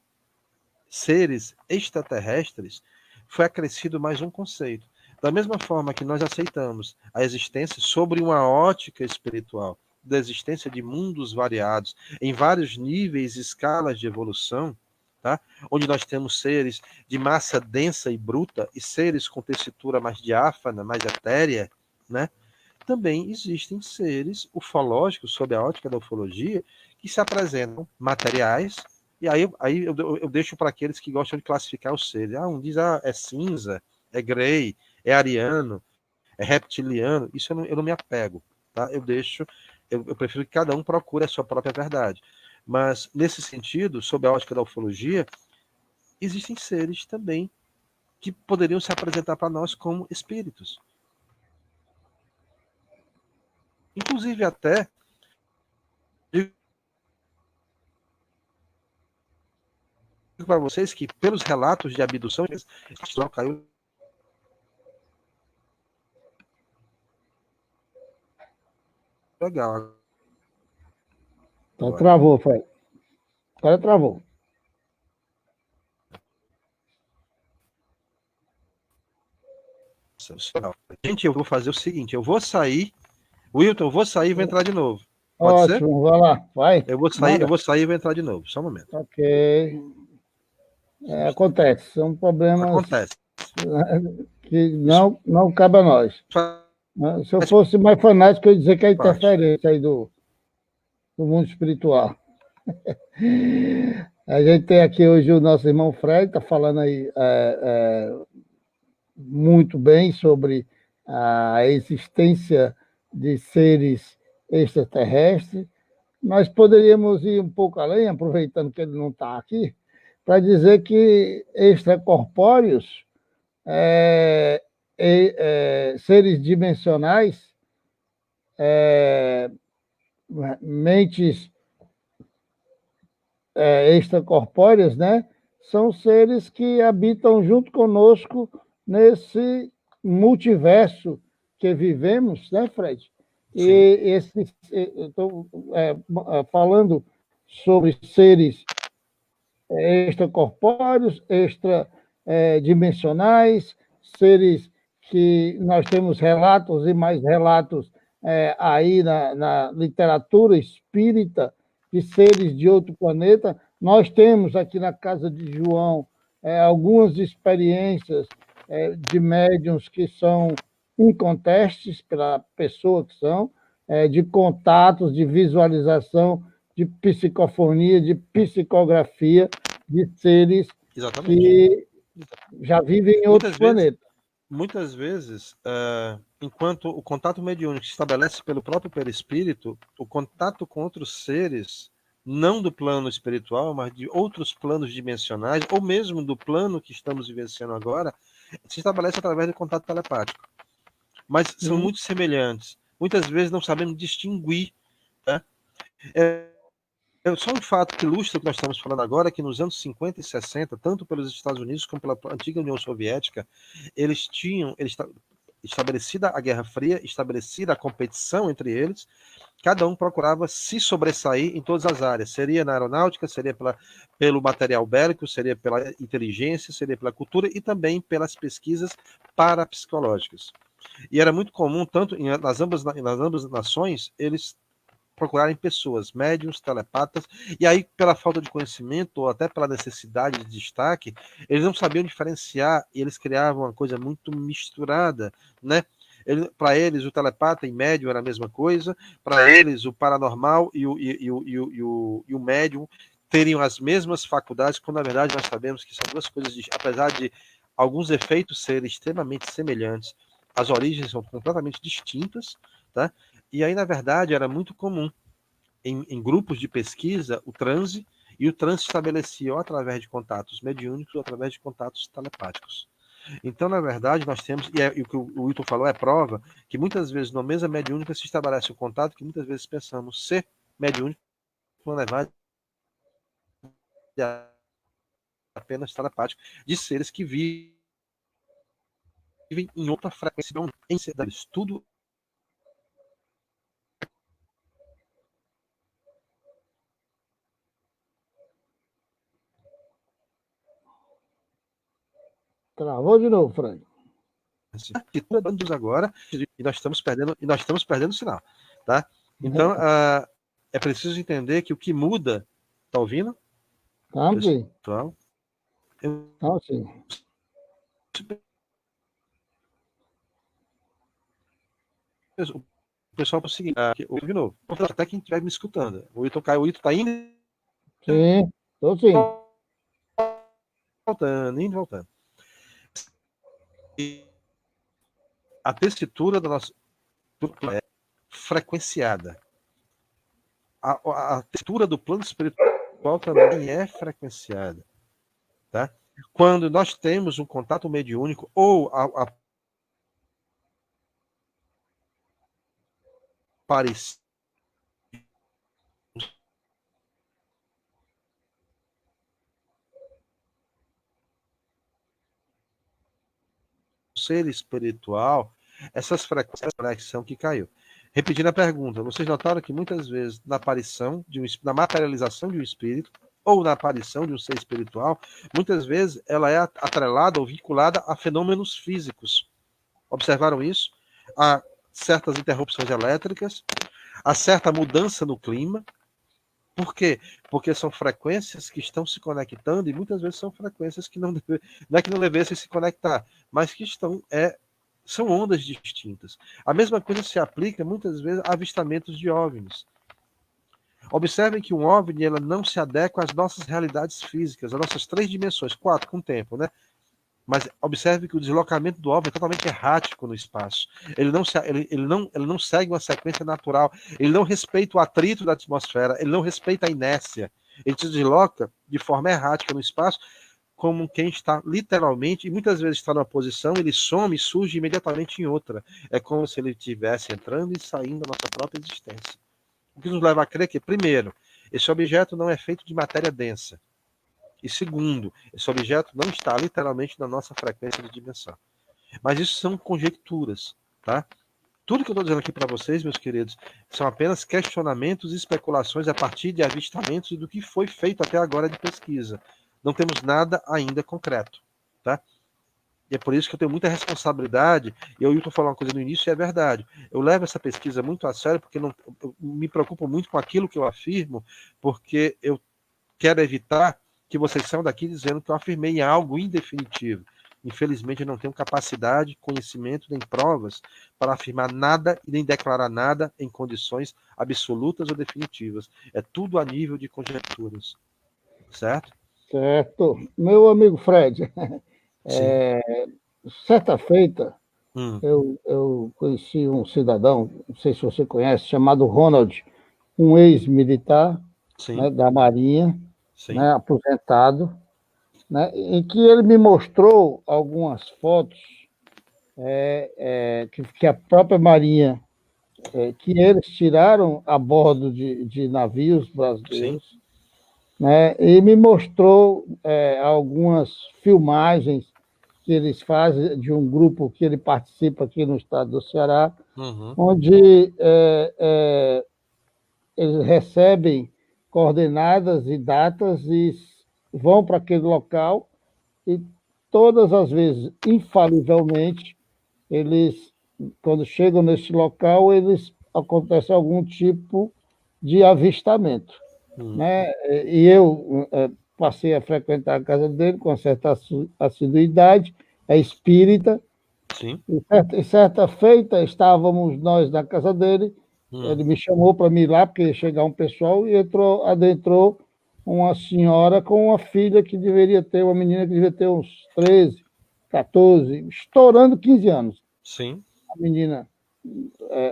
seres extraterrestres foi acrescido mais um conceito. Da mesma forma que nós aceitamos a existência sobre uma ótica espiritual, da existência de mundos variados, em vários níveis e escalas de evolução, tá? Onde nós temos seres de massa densa e bruta e seres com tessitura mais diáfana, mais etérea, né? Também existem seres ufológicos, sob a ótica da ufologia, que se apresentam materiais, e aí eu deixo para aqueles que gostam de classificar os seres. Um diz, é cinza, é grey, é ariano, é reptiliano. Isso eu não me apego, tá? Eu prefiro que cada um procure a sua própria verdade. Mas, nesse sentido, sob a ótica da ufologia, existem seres também que poderiam se apresentar para nós como espíritos. Inclusive até para vocês que, pelos relatos de abdução, esse caiu. Legal. Tá, travou, Fred. Agora travou. Gente, eu vou fazer o seguinte: eu vou sair. Wilton, eu vou sair e vou entrar de novo. Pode ser? Ótimo, vai lá, vai. Eu vou sair e vou entrar de novo. Só um momento. Ok. Acontece, são problemas Acontece. que não cabe a nós. Se eu fosse mais fanático, eu ia dizer que é interferência aí do mundo espiritual. A gente tem aqui hoje o nosso irmão Fred, está falando aí muito bem sobre a existência de seres extraterrestres. Nós poderíamos ir um pouco além, aproveitando que ele não está aqui, para dizer que extracorpóreos, seres dimensionais, mentes extracorpóreas, né? São seres que habitam junto conosco nesse multiverso que vivemos, né, Fred? E estou falando sobre seres extracorpóreos, extradimensionais, seres que nós temos relatos e mais relatos aí na literatura espírita de seres de outro planeta. Nós temos aqui na casa de João algumas experiências de médiuns que são incontestes pela pessoa que são, de contatos, de visualização, de psicofonia, de psicografia, de seres que Já vivem em outros planetas. Muitas vezes, enquanto o contato mediúnico se estabelece pelo próprio perispírito, o contato com outros seres, não do plano espiritual, mas de outros planos dimensionais, ou mesmo do plano que estamos vivenciando agora, se estabelece através do contato telepático. Mas são muito semelhantes. Muitas vezes não sabemos distinguir. Tá? Só um fato que ilustra o que nós estamos falando agora, que nos anos 50 e 60, tanto pelos Estados Unidos como pela antiga União Soviética, eles tinham estabelecida a Guerra Fria, estabelecida a competição entre eles, cada um procurava se sobressair em todas as áreas. Seria na aeronáutica, seria pelo material bélico, seria pela inteligência, seria pela cultura e também pelas pesquisas parapsicológicas. E era muito comum, tanto nas ambas nações, eles procurarem pessoas, médiums, telepatas, e aí, pela falta de conhecimento, ou até pela necessidade de destaque, eles não sabiam diferenciar, e eles criavam uma coisa muito misturada, né? Para eles, o telepata e médium era a mesma coisa, para eles, o paranormal e o médium teriam as mesmas faculdades, quando na verdade nós sabemos que são duas coisas, apesar de alguns efeitos serem extremamente semelhantes, as origens são completamente distintas, tá? E aí, na verdade, era muito comum em grupos de pesquisa o transe, e o transe estabelecia ou através de contatos mediúnicos ou através de contatos telepáticos. Então, na verdade, nós temos, e o que o Wilton falou é prova, que muitas vezes na mesa mediúnica se estabelece o contato que muitas vezes pensamos ser mediúnico, na verdade, apenas telepático, de seres que vivem em outra frequência, em cidades. Tudo Travou de novo, Frank. Que todos agora, e nós estamos perdendo o sinal, tá? Então, é preciso entender que o que muda, tá ouvindo? Tá, sim. Pessoal, Tá, sim. O pessoal para o seguinte, de novo, até quem estiver me escutando, o Ito caiu, o Ito tá indo, Sim, tô sim. voltando, indo e voltando. E a tessitura da nossa é frequenciada. A textura do plano espiritual também é frequenciada, tá? Quando nós temos um contato mediúnico ou a aparição ser espiritual, essas frequências de conexão que caiu. Repetindo a pergunta, vocês notaram que muitas vezes na aparição, na materialização de um espírito, ou na aparição de um ser espiritual, muitas vezes ela é atrelada ou vinculada a fenômenos físicos. Observaram isso? A certas interrupções elétricas, a certa mudança no clima. Por quê? Porque são frequências que estão se conectando e muitas vezes são frequências que não é que não devessem se conectar, mas que são ondas distintas. A mesma coisa se aplica muitas vezes a avistamentos de OVNIs. Observem que um OVNI ela não se adequa às nossas realidades físicas, às nossas 3 dimensões, 4 com o tempo, né? Mas observe que o deslocamento do OVNI é totalmente errático no espaço. Ele não segue uma sequência natural. Ele não respeita o atrito da atmosfera. Ele não respeita a inércia. Ele se desloca de forma errática no espaço, como quem está literalmente, e muitas vezes está numa posição, ele some e surge imediatamente em outra. É como se ele estivesse entrando e saindo da nossa própria existência. O que nos leva a crer que, primeiro, esse objeto não é feito de matéria densa. E segundo, esse objeto não está literalmente na nossa frequência de dimensão. Mas isso são conjecturas, tá? Tudo que eu estou dizendo aqui para vocês, meus queridos, são apenas questionamentos e especulações a partir de avistamentos e do que foi feito até agora de pesquisa. Não temos nada ainda concreto, tá? E é por isso que eu tenho muita responsabilidade, e eu estou falando uma coisa no início e é verdade. Eu levo essa pesquisa muito a sério, porque eu me preocupo muito com aquilo que eu afirmo, porque eu quero evitar que vocês saiam daqui dizendo que eu afirmei algo indefinitivo. Infelizmente, eu não tenho capacidade, conhecimento, nem provas para afirmar nada e nem declarar nada em condições absolutas ou definitivas. É tudo a nível de conjecturas. Certo? Certo. Meu amigo Fred, Sim. Certa feita, Hum, eu conheci um cidadão, não sei se você conhece, chamado Ronald, um ex-militar, sim, né, da Marinha, sim. né, aposentado, né, em que ele me mostrou algumas fotos que a própria Marinha, que eles tiraram a bordo de navios Sim. brasileiros, né, e me mostrou algumas filmagens que eles fazem de um grupo que ele participa aqui no estado do Ceará, Uhum. onde eles recebem coordenadas e datas e vão para aquele local e todas as vezes, infalivelmente, eles, quando chegam nesse local, eles acontece algum tipo de avistamento, Uhum. né? E eu passei a frequentar a casa dele com certa assiduidade, é espírita, Sim. e certa feita estávamos nós na casa dele, Uhum. ele me chamou para me ir lá, porque ia chegar um pessoal, e adentrou uma senhora com uma filha que deveria ter, uma menina que devia ter uns 13, 14, estourando 15 anos. Sim. A menina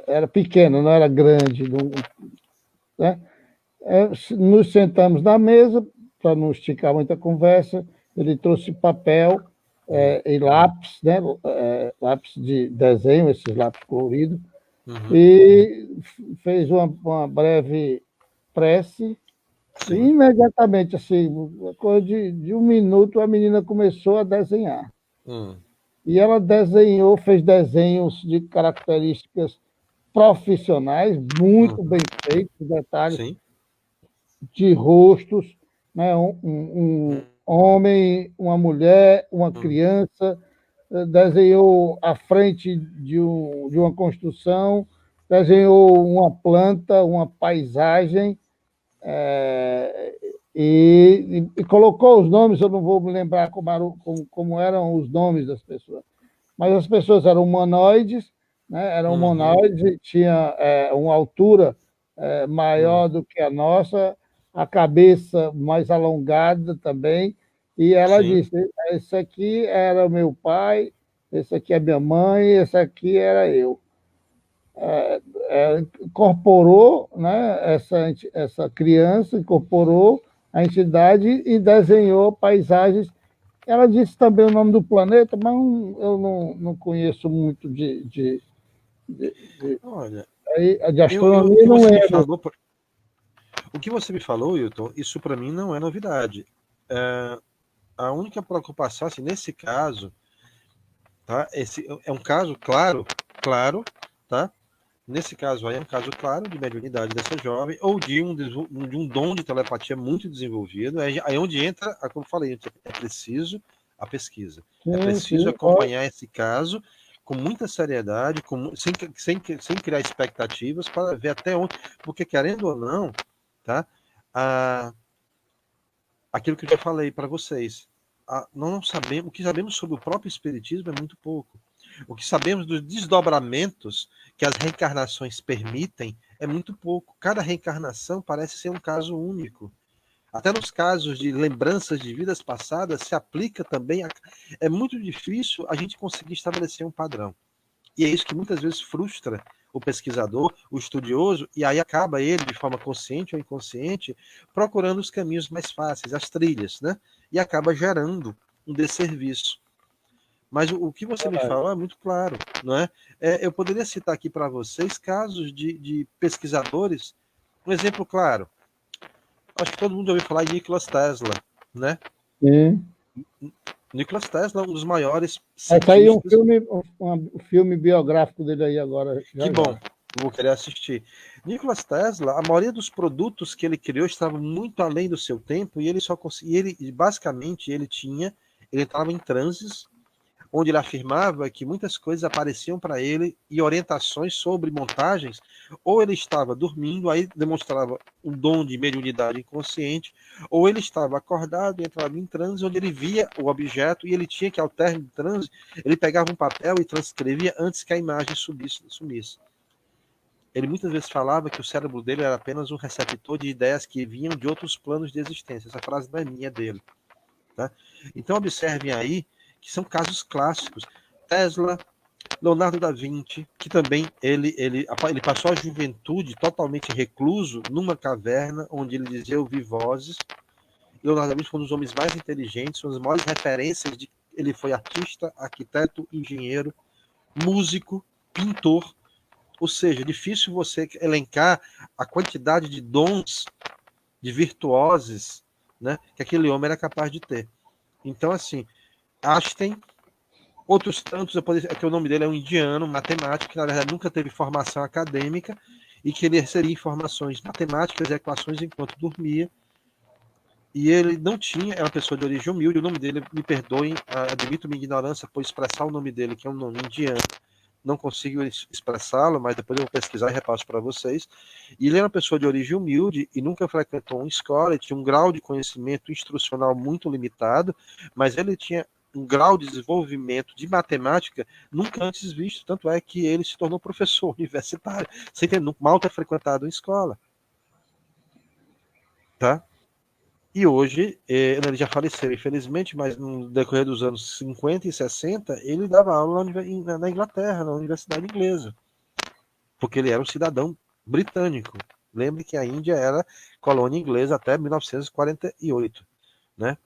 era pequena, não era grande, né? Nos sentamos na mesa, para não esticar muita conversa, ele trouxe papel Uhum. e lápis, né? Lápis de desenho, esses lápis coloridos, Uhum. e fez uma breve prece, e Sim. imediatamente, assim, coisa de um minuto, a menina começou a desenhar. Uhum. E ela desenhou, fez desenhos de características profissionais, muito bem Uhum. feitos, detalhes Sim. de rostos, né? Um homem, uma mulher, uma Uhum. criança, desenhou a frente de uma construção, desenhou uma planta, uma paisagem, e colocou os nomes, eu não vou me lembrar como eram os nomes das pessoas, mas as pessoas eram humanoides, né? Eram Uhum. humanoides, tinha uma altura maior Uhum. do que a nossa, a cabeça mais alongada também, e ela Sim. disse: esse aqui era meu pai, esse aqui é minha mãe, esse aqui era eu. Incorporou, né, essa criança, incorporou a entidade e desenhou paisagens. Ela disse também o nome do planeta, mas eu não conheço muito Olha, de o astronomia, que não você me lembro. falou, o que você me falou, Wilton, isso para mim não é novidade. É, a única preocupação, assim, nesse caso, tá? Esse é um caso claro, claro, tá? Nesse caso aí é um caso claro de mediunidade dessa jovem ou de um dom de telepatia muito desenvolvido. Aí onde entra, como eu falei, é preciso a pesquisa. É Sim, preciso sim. acompanhar esse caso com muita seriedade, sem criar expectativas para ver até onde. Porque, querendo ou não, tá? A, aquilo que eu já falei para vocês, não sabemos, o que sabemos sobre o próprio Espiritismo é muito pouco. O que sabemos dos desdobramentos que as reencarnações permitem é muito pouco. Cada reencarnação parece ser um caso único. Até nos casos de lembranças de vidas passadas se aplica também. É muito difícil a gente conseguir estabelecer um padrão. E é isso que muitas vezes frustra o pesquisador, o estudioso, e aí acaba ele, de forma consciente ou inconsciente, procurando os caminhos mais fáceis, as trilhas, né? E acaba gerando um desserviço. Mas o que você me falou é muito claro, não é? Eu poderia citar aqui para vocês casos de pesquisadores. Um exemplo claro, acho que todo mundo já ouviu falar de Nikola Tesla, né? Sim. Nikola Tesla é um dos maiores Vai sair cientistas. um filme biográfico dele aí agora, Que já bom, já. vou querer assistir. Nikola Tesla, a maioria dos produtos que ele criou estava muito além do seu tempo e ele só conseguia, ele basicamente ele estava em transes onde ele afirmava que muitas coisas apareciam para ele e orientações sobre montagens, ou ele estava dormindo, aí demonstrava um dom de mediunidade inconsciente, ou ele estava acordado e entrava em transe, onde ele via o objeto e ele tinha que, ao término do transe, ele pegava um papel e transcrevia antes que a imagem sumisse. Ele muitas vezes falava que o cérebro dele era apenas um receptor de ideias que vinham de outros planos de existência. Essa frase não é minha, é dele. Tá? Então observem aí que são casos clássicos. Tesla, Leonardo da Vinci, que também ele passou a juventude totalmente recluso numa caverna, onde ele dizia: eu vi vozes. Leonardo da Vinci foi um dos homens mais inteligentes, uma das maiores referências. Ele foi artista, arquiteto, engenheiro, músico, pintor. Ou seja, difícil você elencar a quantidade de dons, de virtuoses, né, que aquele homem era capaz de ter. Então, assim, Einstein, outros tantos, é que o nome dele é um indiano, matemático, que na verdade nunca teve formação acadêmica e que ele recebia informações matemáticas e equações enquanto dormia. E ele não tinha, é uma pessoa de origem humilde, o nome dele, me perdoem, admito minha ignorância por expressar o nome dele, que é um nome indiano, não consigo expressá-lo, mas depois eu vou pesquisar e repasso para vocês. E ele era uma pessoa de origem humilde e nunca frequentou uma escola, ele tinha um grau de conhecimento instrucional muito limitado, mas ele tinha um grau de desenvolvimento de matemática nunca antes visto, tanto é que ele se tornou professor universitário, sem ter mal ter frequentado uma escola. Tá? E hoje, ele já faleceu, infelizmente, mas no decorrer dos anos 50 e 60, ele dava aula na Inglaterra, na Universidade Inglesa, porque ele era um cidadão britânico. Lembre que a Índia era colônia inglesa até 1948, né?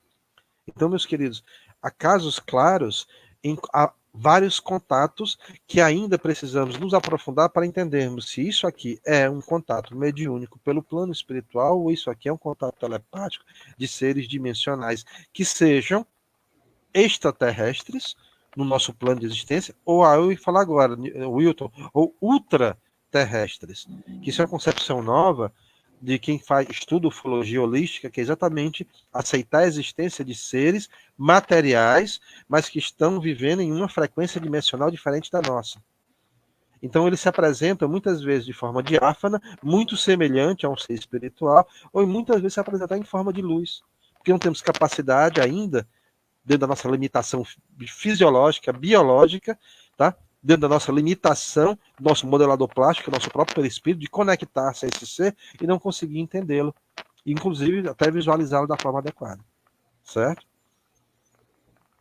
Então, meus queridos, há casos claros, há vários contatos que ainda precisamos nos aprofundar para entendermos se isso aqui é um contato mediúnico pelo plano espiritual ou isso aqui é um contato telepático de seres dimensionais que sejam extraterrestres no nosso plano de existência, ou eu ia falar agora, Wilton, ou ultraterrestres, que isso é uma concepção nova de quem estuda ufologia holística, que é exatamente aceitar a existência de seres materiais, mas que estão vivendo em uma frequência dimensional diferente da nossa. Então eles se apresentam muitas vezes de forma diáfana, muito semelhante a um ser espiritual, ou muitas vezes se apresentar em forma de luz, porque não temos capacidade ainda, dentro da nossa limitação fisiológica, biológica, tá? Dentro da nossa limitação, nosso modelador plástico, nosso próprio perispírito, de conectar-se a esse ser e não conseguir entendê-lo. Inclusive, até visualizá-lo da forma adequada. Certo?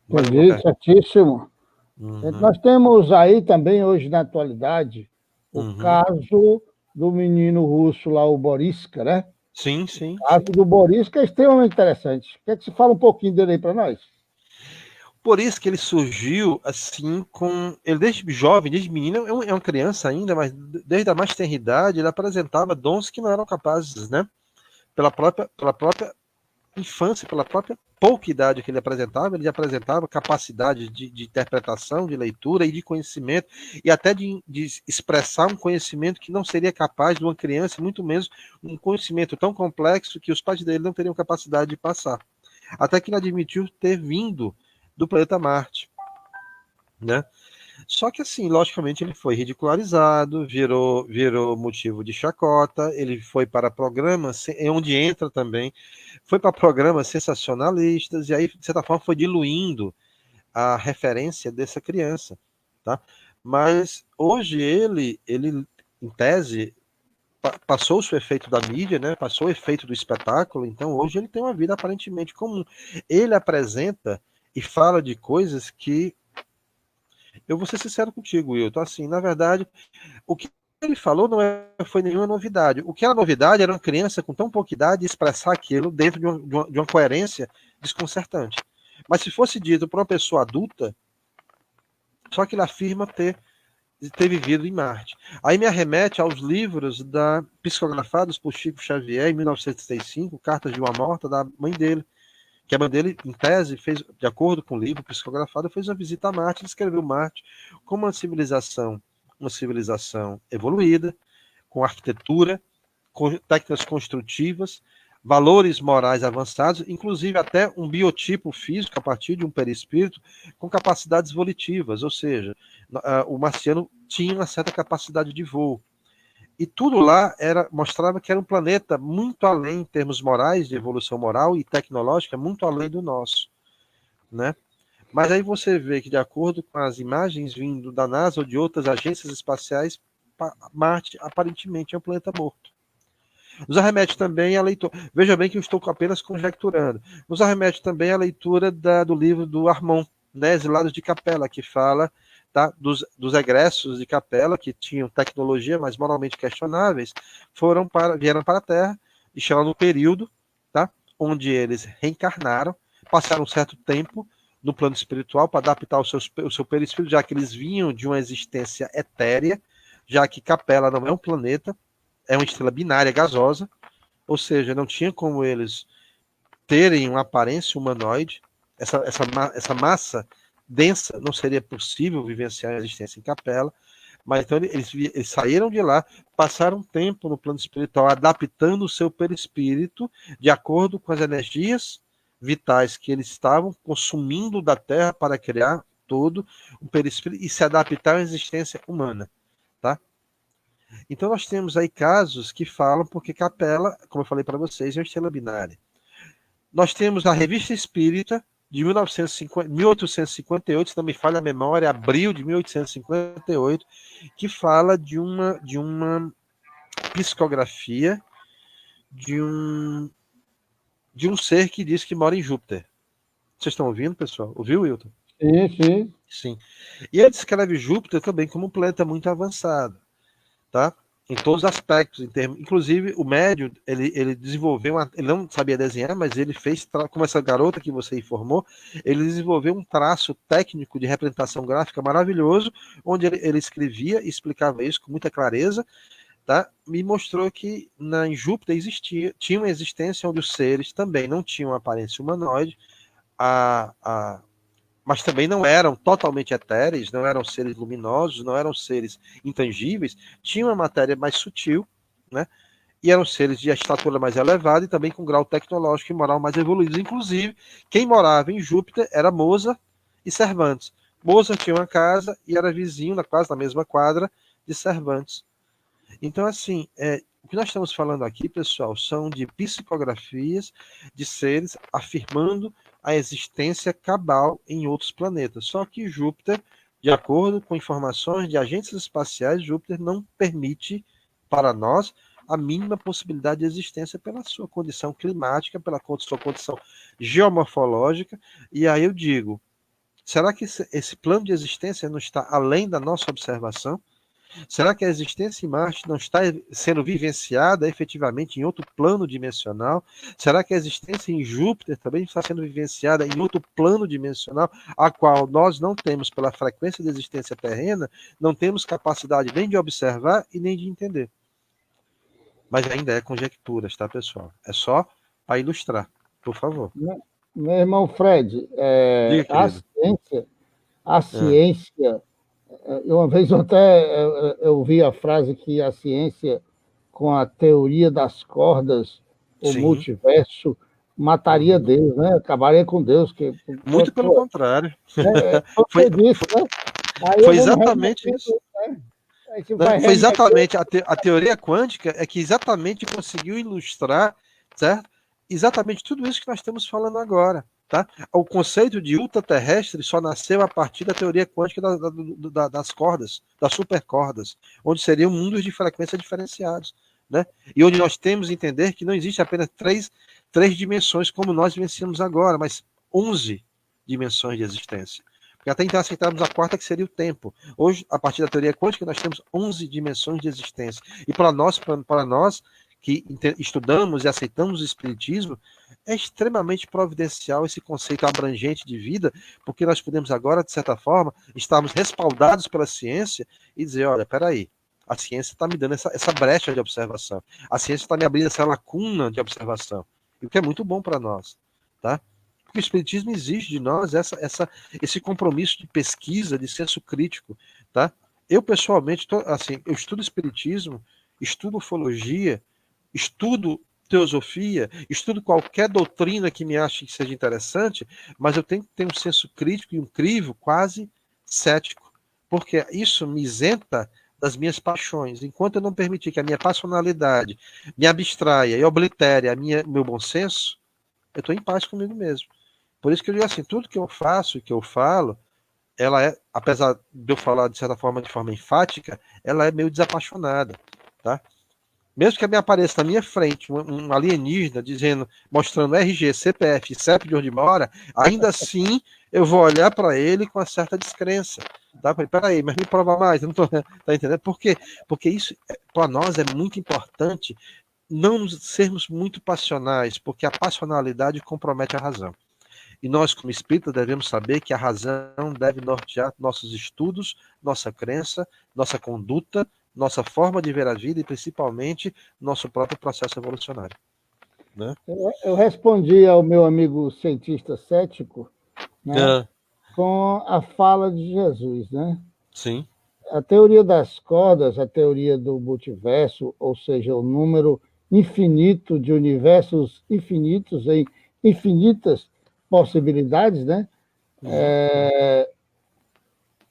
Entendi, certíssimo. Nós temos aí também, hoje, na atualidade, o caso do menino russo lá, o Boriska, né? Sim, sim. O caso do Boriska é extremamente interessante. Quer que você fale um pouquinho dele aí para nós? Por isso que ele surgiu assim ele desde jovem, desde menino, é uma criança ainda, mas desde a mais tenra idade, ele apresentava dons que não eram capazes, né? Pela própria infância, pela própria pouca idade que ele já apresentava capacidade de interpretação, de leitura e de conhecimento, e até de expressar um conhecimento que não seria capaz de uma criança, muito menos um conhecimento tão complexo que os pais dele não teriam capacidade de passar. Até que ele admitiu ter vindo do planeta Marte, né? Só que assim, logicamente ele foi ridicularizado, virou motivo de chacota, ele foi para programas, onde entra também, foi para programas sensacionalistas, e aí, de certa forma, foi diluindo a referência dessa criança, tá? Mas hoje ele em tese, passou o efeito da mídia, né? Passou o efeito do espetáculo, então hoje ele tem uma vida aparentemente comum. Ele apresenta e fala de coisas que eu vou ser sincero contigo, Wilton. Assim, na verdade, o que ele falou não foi nenhuma novidade. O que era novidade era uma criança com tão pouca idade expressar aquilo dentro de uma coerência desconcertante. Mas se fosse dito para uma pessoa adulta, só que ele afirma ter vivido em Marte. Aí me arremete aos livros psicografados por Chico Xavier em 1935, Cartas de uma Morta, da mãe dele, que a mãe dele, em tese, fez, de acordo com o livro psicografado, fez uma visita a Marte e descreveu Marte como uma civilização evoluída, com arquitetura, com técnicas construtivas, valores morais avançados, inclusive até um biotipo físico a partir de um perispírito com capacidades volitivas, ou seja, o marciano tinha uma certa capacidade de voo. E tudo lá mostrava que era um planeta muito além, em termos morais, de evolução moral e tecnológica, muito além do nosso, né? Mas aí você vê que, de acordo com as imagens vindo da NASA ou de outras agências espaciais, Marte aparentemente é um planeta morto. Nos arremete também a leitura. Veja bem que eu estou apenas conjecturando. Nos arremete também a leitura do livro do Armand, né, Exilados de Capela, que fala, tá, dos egressos de Capela, que tinham tecnologia, mas moralmente questionáveis, vieram para a Terra e chegaram no período, tá, onde eles reencarnaram, passaram um certo tempo no plano espiritual para adaptar o seu perispírito, já que eles vinham de uma existência etérea, já que Capela não é um planeta, é uma estrela binária gasosa, ou seja, não tinha como eles terem uma aparência humanoide, essa massa densa não seria possível vivenciar a existência em Capela, mas então eles saíram de lá, passaram um tempo no plano espiritual, adaptando o seu perispírito de acordo com as energias vitais que eles estavam consumindo da Terra para criar todo o perispírito e se adaptar à existência humana, tá? Então nós temos aí casos que falam porque Capela, como eu falei para vocês, é uma estrela binária. Nós temos a Revista Espírita, de 1858, se não me falha a memória, abril de 1858, que fala de uma psicografia de um ser que diz que mora em Júpiter. Vocês estão ouvindo, pessoal? Ouviu, Wilton? Sim, sim. Sim. E ele descreve Júpiter também como um planeta muito avançado, tá? Em todos os aspectos, inclusive o médium, ele desenvolveu, ele não sabia desenhar, mas ele fez, como essa garota que você informou, ele desenvolveu um traço técnico de representação gráfica maravilhoso, onde ele escrevia e explicava isso com muita clareza, tá? Me mostrou que em Júpiter tinha uma existência onde os seres também não tinham aparência humanoide, mas também não eram totalmente etéreos, não eram seres luminosos, não eram seres intangíveis, tinha uma matéria mais sutil, né? E eram seres de estatura mais elevada e também com grau tecnológico e moral mais evoluídos. Inclusive, quem morava em Júpiter era Mozart e Cervantes. Mozart tinha uma casa e era vizinho, quase na mesma quadra, de Cervantes. Então, assim, o que nós estamos falando aqui, pessoal, são de psicografias de seres afirmando a existência cabal em outros planetas. Só que Júpiter, de acordo com informações de agentes espaciais, Júpiter não permite para nós a mínima possibilidade de existência pela sua condição climática, pela sua condição geomorfológica. E aí eu digo, será que esse plano de existência não está além da nossa observação? Será que a existência em Marte não está sendo vivenciada efetivamente em outro plano dimensional? Será que a existência em Júpiter também está sendo vivenciada em outro plano dimensional, a qual nós não temos, pela frequência de existência terrena, não temos capacidade nem de observar e nem de entender? Mas ainda é conjecturas, tá, pessoal? É só para ilustrar, por favor. Meu irmão Fred, Diga, querido. a ciência, uma vez até eu vi a frase que a ciência, com a teoria das cordas, o Sim. multiverso, mataria Deus, né? Acabaria com Deus. Muito pelo contrário. Foi disse, né? Aí foi exatamente isso. Né? Foi exatamente a teoria quântica é que exatamente conseguiu ilustrar, certo? Exatamente tudo isso que nós estamos falando agora, tá? O conceito de ultraterrestre só nasceu a partir da teoria quântica das cordas, das supercordas, onde seriam mundos de frequência diferenciados, né? E onde nós temos que entender que não existe apenas três dimensões como nós vivenciamos agora, mas 11 dimensões de existência. Porque até então aceitávamos a quarta, que seria o tempo. Hoje, a partir da teoria quântica, nós temos 11 dimensões de existência. E para nós que estudamos e aceitamos o espiritismo, é extremamente providencial esse conceito abrangente de vida, porque nós podemos agora, de certa forma, estarmos respaldados pela ciência e dizer, olha, peraí, a ciência está me dando essa brecha de observação. A ciência está me abrindo essa lacuna de observação. E o que é muito bom para nós, tá? Porque o espiritismo exige de nós esse compromisso de pesquisa, de senso crítico, tá? Eu, pessoalmente, eu estudo espiritismo, estudo ufologia, estudo teosofia, estudo qualquer doutrina que me ache que seja interessante, mas eu tenho que ter um senso crítico e um crivo quase cético, porque isso me isenta das minhas paixões. Enquanto eu não permitir que a minha passionalidade me abstraia e oblitere meu bom senso, eu estou em paz comigo mesmo. Por isso que eu digo assim, tudo que eu faço e que eu falo, ela é, apesar de eu falar de certa forma, de forma enfática, ela é meio desapaixonada, tá? Mesmo que me apareça na minha frente um alienígena dizendo, mostrando RG, CPF, CEP de onde mora, ainda assim eu vou olhar para ele com uma certa descrença. Tá? Peraí, mas me prova mais. Eu não tô, tá entendendo? Por quê? Porque isso, para nós, é muito importante não sermos muito passionais, porque a passionalidade compromete a razão. E nós, como espíritas, devemos saber que a razão deve nortear nossos estudos, nossa crença, nossa conduta, nossa forma de ver a vida e, principalmente, nosso próprio processo evolucionário. Né? Eu respondi ao meu amigo cientista cético, né, Ah, com a fala de Jesus, né? sim. A teoria das cordas, a teoria do multiverso, ou seja, o número infinito de universos infinitos em infinitas possibilidades, né? Uhum.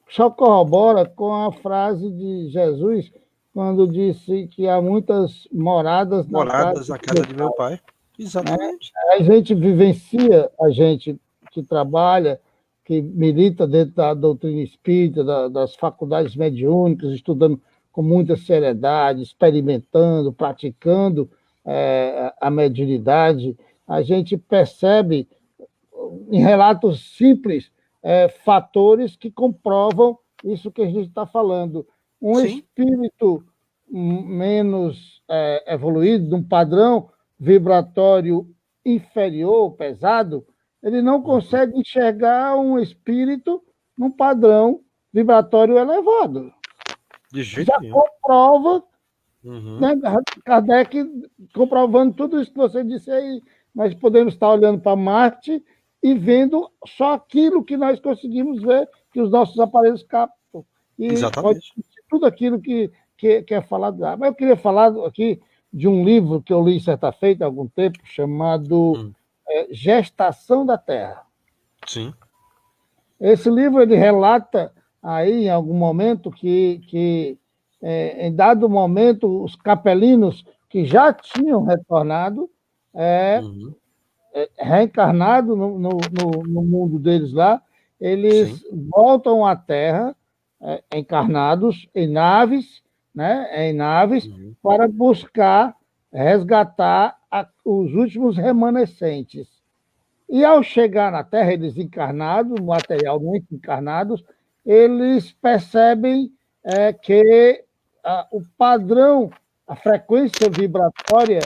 Só corrobora com a frase de Jesus quando disse que há muitas moradas na casa Moradas na do meu casa de meu pai. Pai, né? Exatamente. A gente vivencia, a gente que trabalha, que milita dentro da doutrina espírita, das faculdades mediúnicas, estudando com muita seriedade, experimentando, praticando a mediunidade, a gente percebe em relatos simples, fatores que comprovam isso que a gente está falando. Um Sim. espírito menos evoluído, de um padrão vibratório inferior, pesado, ele não consegue enxergar um espírito num padrão vibratório elevado. De jeito Já nenhum. comprova, Uhum. né, Kardec comprovando tudo isso que você disse aí, nós podemos estar olhando para Marte e vendo só aquilo que nós conseguimos ver, que os nossos aparelhos captam. E pode Exatamente. ser tudo aquilo que é falado lá. Mas eu queria falar aqui de um livro que eu li certa feita, há algum tempo, chamado Gestação da Terra. Sim. Esse livro ele relata aí, em algum momento, que em dado momento, os capelinos que já tinham retornado, Uhum. reencarnado no mundo deles lá, Sim. eles voltam à Terra, encarnados em naves, né, em naves, Uhum. para buscar resgatar os últimos remanescentes. E ao chegar na Terra, eles encarnados, materialmente encarnados, eles percebem que o padrão, a frequência vibratória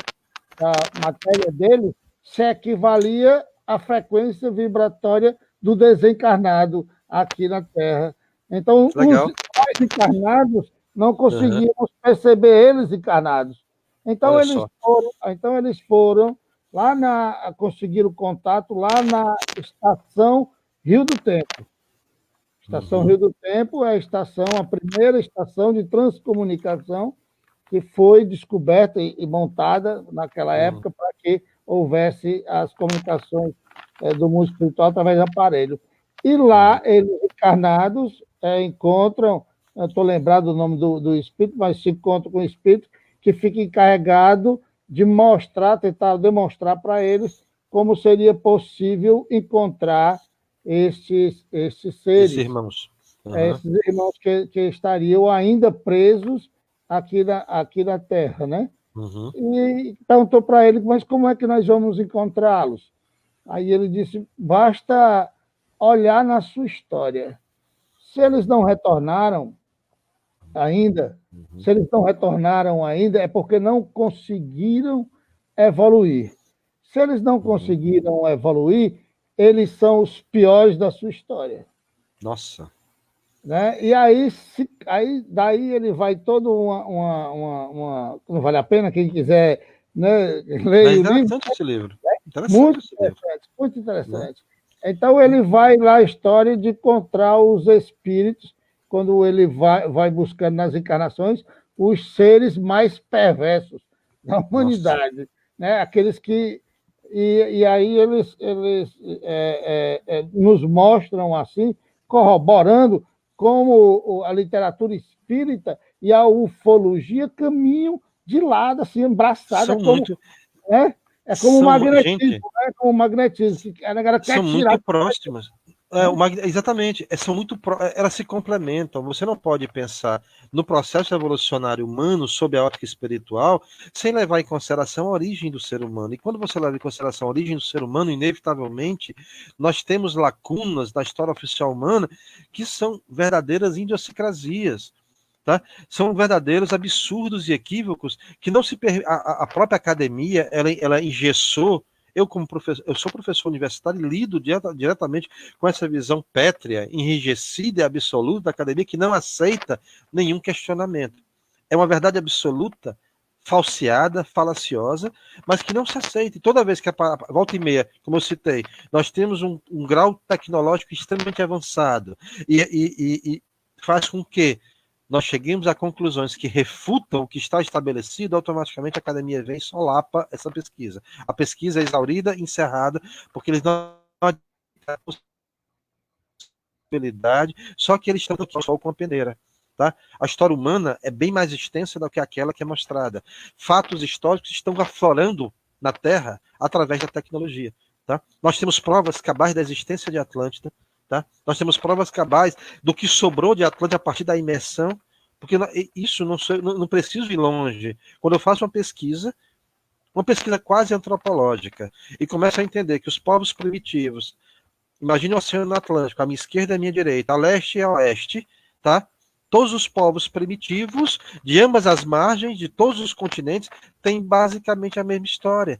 da matéria deles se equivalia à frequência vibratória do desencarnado aqui na Terra. Então, os Legal. mais encarnados não Uhum. conseguíamos perceber eles encarnados. Olha só. Então eles foram conseguiram contato lá na estação Rio do Tempo. Estação Uhum. Rio do Tempo é a primeira estação de transcomunicação que foi descoberta e montada naquela Uhum. época para que houvesse as comunicações do mundo espiritual através de aparelho. E Uhum. lá, eles encarnados encontram, estou lembrado do nome do espírito, mas se encontram com o espírito que fica encarregado de tentar demonstrar para eles como seria possível encontrar esses Esses seres, irmãos. Uhum. esses irmãos que estariam ainda presos aqui na Terra, né? Uhum. E perguntou para ele, mas como é que nós vamos encontrá-los? Aí ele disse, basta olhar na sua história. Se eles não retornaram ainda, Uhum. se eles não retornaram ainda, é porque não conseguiram evoluir. Se eles não Uhum. conseguiram evoluir, eles são os piores da sua história. Nossa. Né? E aí, daí ele vai todo não vale a pena, quem quiser, né, É ler o livro, interessante esse livro. Interessante muito esse livro. interessante, muito Né? interessante. Então ele vai lá a história de encontrar os espíritos, quando ele vai buscando nas encarnações, os seres mais perversos da Nossa. humanidade, né? Aqueles que e aí eles nos mostram assim, corroborando como a literatura espírita e a ufologia caminham de lado, assim, abraçada, São muito. né? É como um magnetismo, Gente, né? Como um magnetismo, que a galera quer são tirar. muito próximas. Exatamente, são elas se complementam. Você não pode pensar no processo evolucionário humano sob a ótica espiritual sem levar em consideração a origem do ser humano. E quando você leva em consideração a origem do ser humano, inevitavelmente, nós temos lacunas da história oficial humana que são verdadeiras idiosincrasias. Tá? São verdadeiros absurdos e equívocos que não se a própria academia ela engessou. Eu, como professor, eu sou professor universitário e lido diretamente com essa visão pétrea, enrijecida e absoluta da academia que não aceita nenhum questionamento. É uma verdade absoluta, falseada, falaciosa, mas que não se aceita. E toda vez que volta e meia, como eu citei, nós temos um grau tecnológico extremamente avançado e faz com que nós cheguemos a conclusões que refutam o que está estabelecido, automaticamente a academia vem e solapa essa pesquisa. A pesquisa é exaurida, encerrada, porque eles não admitem a possibilidade, só que eles estão no sol com a peneira. Tá? A história humana é bem mais extensa do que aquela que é mostrada. Fatos históricos estão aflorando na Terra através da tecnologia. Tá? Nós temos provas cabais da existência de Atlântida. Tá? Nós temos provas cabais do que sobrou de Atlântida a partir da imersão, porque isso não preciso ir longe. Quando eu faço uma pesquisa quase antropológica, e começo a entender que os povos primitivos, imagine o Oceano Atlântico, à minha esquerda e à minha direita, a leste e a oeste, tá? Todos os povos primitivos, de ambas as margens, de todos os continentes, têm basicamente a mesma história.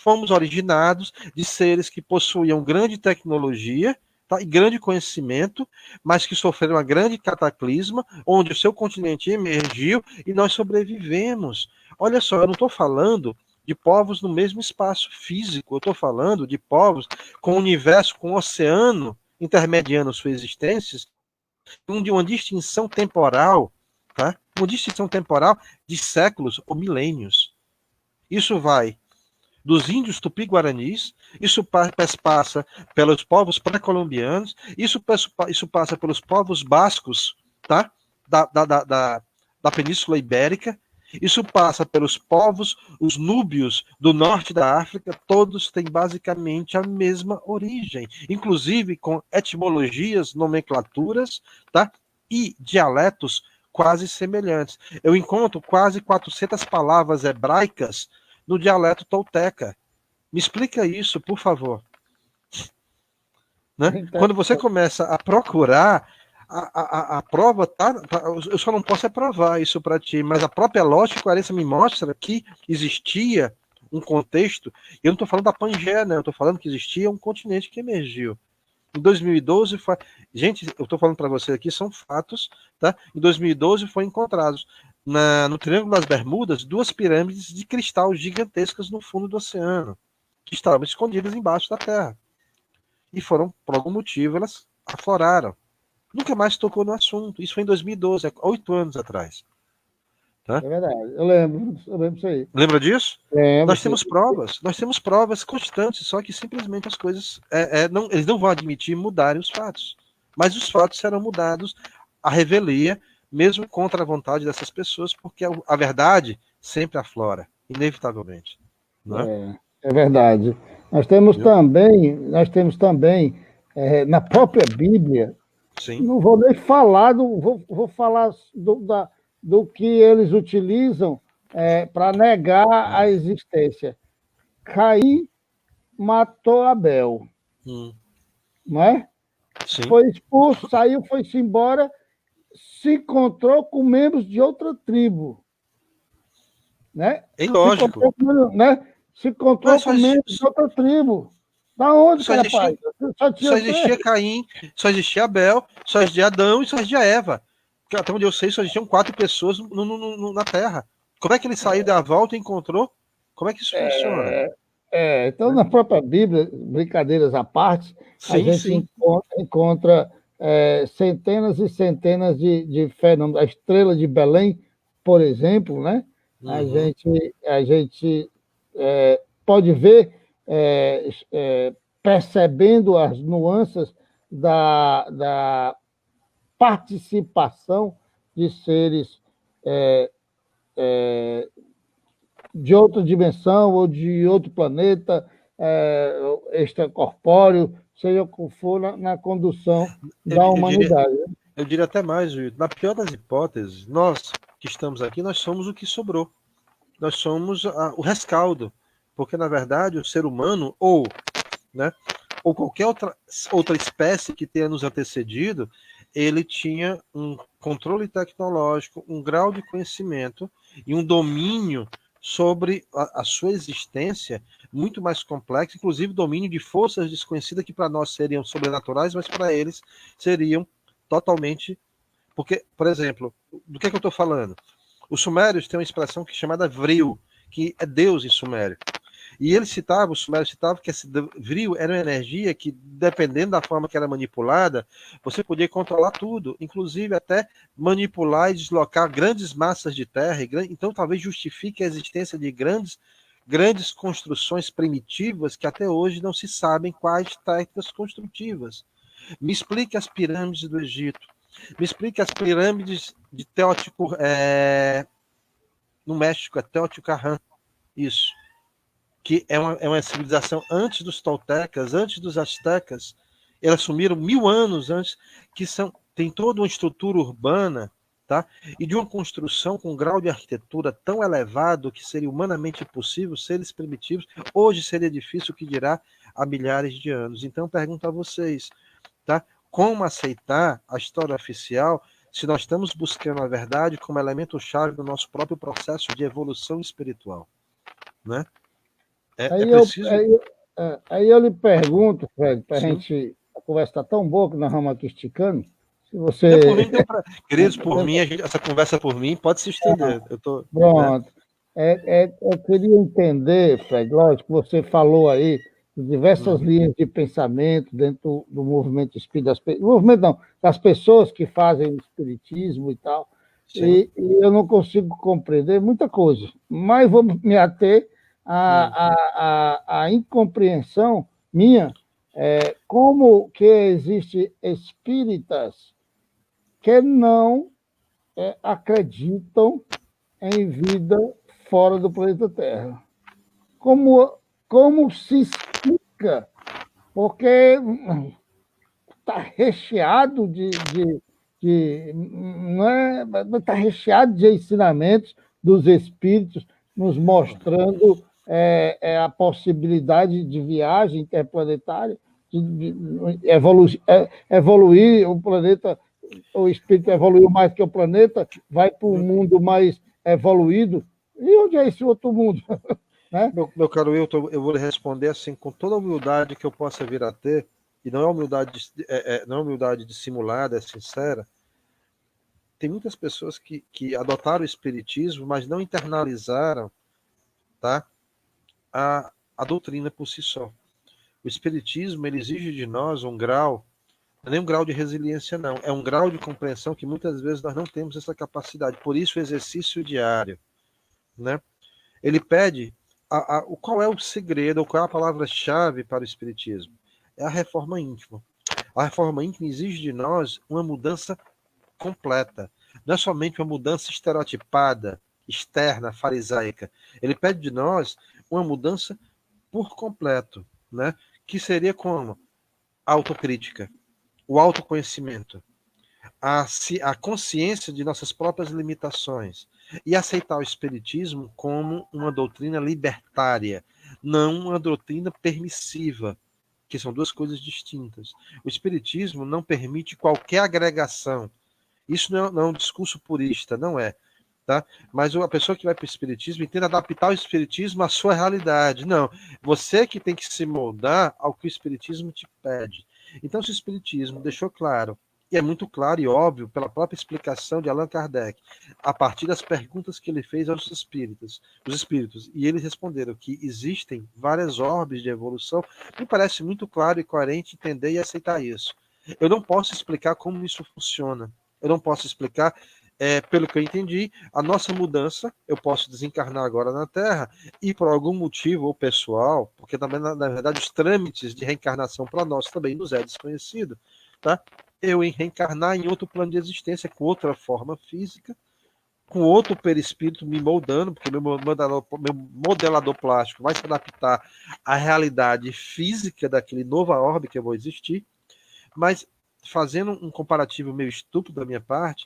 Fomos originados de seres que possuíam grande tecnologia, tá, e grande conhecimento, mas que sofreram uma grande cataclisma, onde o seu continente emergiu e nós sobrevivemos. Olha só, eu não estou falando de povos no mesmo espaço físico, eu estou falando de povos com o universo, com o oceano intermediando sua existência, de uma distinção temporal, tá? Uma distinção temporal de séculos ou milênios. Isso vai dos índios tupi-guaranis, isso passa pelos povos pré-colombianos, isso passa pelos povos bascos, tá? Da Península Ibérica, isso passa pelos povos, os núbios do norte da África, todos têm basicamente a mesma origem, inclusive com etimologias, nomenclaturas, tá? E dialetos quase semelhantes. Eu encontro quase 400 palavras hebraicas no dialeto tolteca. Me explica isso, por favor. Né? Quando você começa a procurar, a prova tá, eu só não posso provar isso para ti, mas a própria lógica e coerência me mostra que existia um contexto, e eu não estou falando da Pangeia, né? Eu estou falando que existia um continente que emergiu. Em 2012 foi. Gente, eu estou falando para você aqui, são fatos, tá? Em 2012 foi encontrados no Triângulo das Bermudas 2 pirâmides de cristal gigantescas no fundo do oceano, que estavam escondidas embaixo da Terra. E foram, por algum motivo, elas afloraram. Nunca mais tocou no assunto. Isso foi em 2012, 8 anos atrás. Tá? É verdade, eu lembro disso aí. Lembra disso? Lembro, nós temos provas constantes, só que simplesmente as coisas, eles não vão admitir mudarem os fatos. Mas os fatos serão mudados à revelia, mesmo contra a vontade dessas pessoas, porque a verdade sempre aflora, inevitavelmente. Não é? É verdade. Nós temos também na própria Bíblia, Sim. não vou nem falar, vou falar do que eles utilizam para negar a existência. Caim matou Abel, não é? Sim. Foi expulso, saiu, foi-se embora, se encontrou com membros de outra tribo. Né? É lógico. Se encontrou com membros de outra tribo. Da onde, só existia, só existia Caim, só existia Abel, só existia Adão e só existia Eva. Porque, até onde eu sei, só existiam 4 pessoas na Terra. Como é que ele saiu da volta e encontrou? Como é que isso funciona? Então, na própria Bíblia, brincadeiras à parte, a gente encontra centenas e centenas de fenômenos. A estrela de Belém, por exemplo, né? A gente pode ver, percebendo as nuances da participação de seres de outra dimensão ou de outro planeta, extracorpóreo, seja o que for, na condução Eu, da eu diria, humanidade. eu diria até mais, Will. Na pior das hipóteses, nós que estamos aqui, nós somos o que sobrou. Nós somos o rescaldo. Porque, na verdade, o ser humano, né, ou qualquer outra espécie que tenha nos antecedido, ele tinha um controle tecnológico, um grau de conhecimento e um domínio sobre a sua existência muito mais complexo, inclusive domínio de forças desconhecidas que para nós seriam sobrenaturais, mas para eles seriam totalmente... Porque, por exemplo, do que eu estou falando? Os sumérios têm uma expressão que é chamada vril, que é Deus em sumério. E ele citava, o Sumério citava que esse vril era uma energia que, dependendo da forma que era manipulada, você podia controlar tudo, inclusive até manipular e deslocar grandes massas de terra. Então, talvez justifique a existência de grandes construções primitivas que até hoje não se sabem quais técnicas construtivas. Me explique as pirâmides do Egito. Me explique as pirâmides de Teotihuacan, no México, é Teotihuacan. Isso. Que é uma civilização antes dos toltecas, antes dos astecas. Elas sumiram 1000 anos antes, tem toda uma estrutura urbana, tá? E de uma construção com um grau de arquitetura tão elevado que seria humanamente impossível, seres primitivos, hoje seria difícil, o que dirá há milhares de anos. Então, pergunto a vocês, tá? Como aceitar a história oficial se nós estamos buscando a verdade como elemento-chave do nosso próprio processo de evolução espiritual, né? É Aí eu, preciso. aí, aí eu lhe pergunto, Fred, para a Sim. gente, a conversa está tão boa que nós vamos aqui esticando, se Não, por você... mim, queridos, por mim, essa conversa por mim pode se estender. Eu tô, né? Pronto. Eu queria entender, Fred, lógico, você falou aí de diversas Uhum. linhas de pensamento dentro do movimento espírita, movimento não, das pessoas que fazem o espiritismo e tal, Sim. e eu não consigo compreender muita coisa, mas vou me ater Hum. à incompreensão minha, como que existe espíritas que não acreditam em vida fora do planeta Terra. Como se explica? Porque está recheado não é, está recheado de ensinamentos dos espíritos nos mostrando a possibilidade de viagem interplanetária, evoluir o planeta, o espírito evoluiu mais que o planeta, vai para um mundo mais evoluído. E onde é esse outro mundo? Né? Meu caro Wilton, eu vou lhe responder assim, com toda a humildade que eu possa vir a ter, e não é humildade, não é humildade dissimulada, é sincera. Tem muitas pessoas que adotaram o espiritismo, mas não internalizaram, tá, a doutrina por si só. O espiritismo, ele exige de nós um grau, não é nem um grau de resiliência, não. É um grau de compreensão que muitas vezes nós não temos essa capacidade. Por isso, o exercício diário, né? Ele pede qual é o segredo, ou qual é a palavra-chave para o espiritismo? É a reforma íntima. A reforma íntima exige de nós uma mudança completa. Não é somente uma mudança estereotipada, externa, farisaica. Ele pede de nós uma mudança por completo, né? Que seria como? A autocrítica, o autoconhecimento, a consciência de nossas próprias limitações e aceitar o espiritismo como uma doutrina libertária, não uma doutrina permissiva, que são duas coisas distintas. O espiritismo não permite qualquer agregação. Isso não é um discurso purista, não é. Tá? Mas a pessoa que vai para o espiritismo tenta adaptar o espiritismo à sua realidade. Não, você que tem que se moldar ao que o espiritismo te pede. Então, se o espiritismo deixou claro, e é muito claro e óbvio pela própria explicação de Allan Kardec, a partir das perguntas que ele fez aos espíritos, e eles responderam que existem várias orbes de evolução, me parece muito claro e coerente entender e aceitar isso. Eu não posso explicar como isso funciona. Eu não posso explicar, pelo que eu entendi, a nossa mudança, eu posso desencarnar agora na Terra e por algum motivo ou pessoal, porque também, na verdade, os trâmites de reencarnação para nós também nos é desconhecido, tá? Eu em reencarnar em outro plano de existência, com outra forma física, com outro perispírito me moldando, porque meu modelador plástico vai se adaptar à realidade física daquele nova orbe que eu vou existir, mas fazendo um comparativo meio estúpido da minha parte,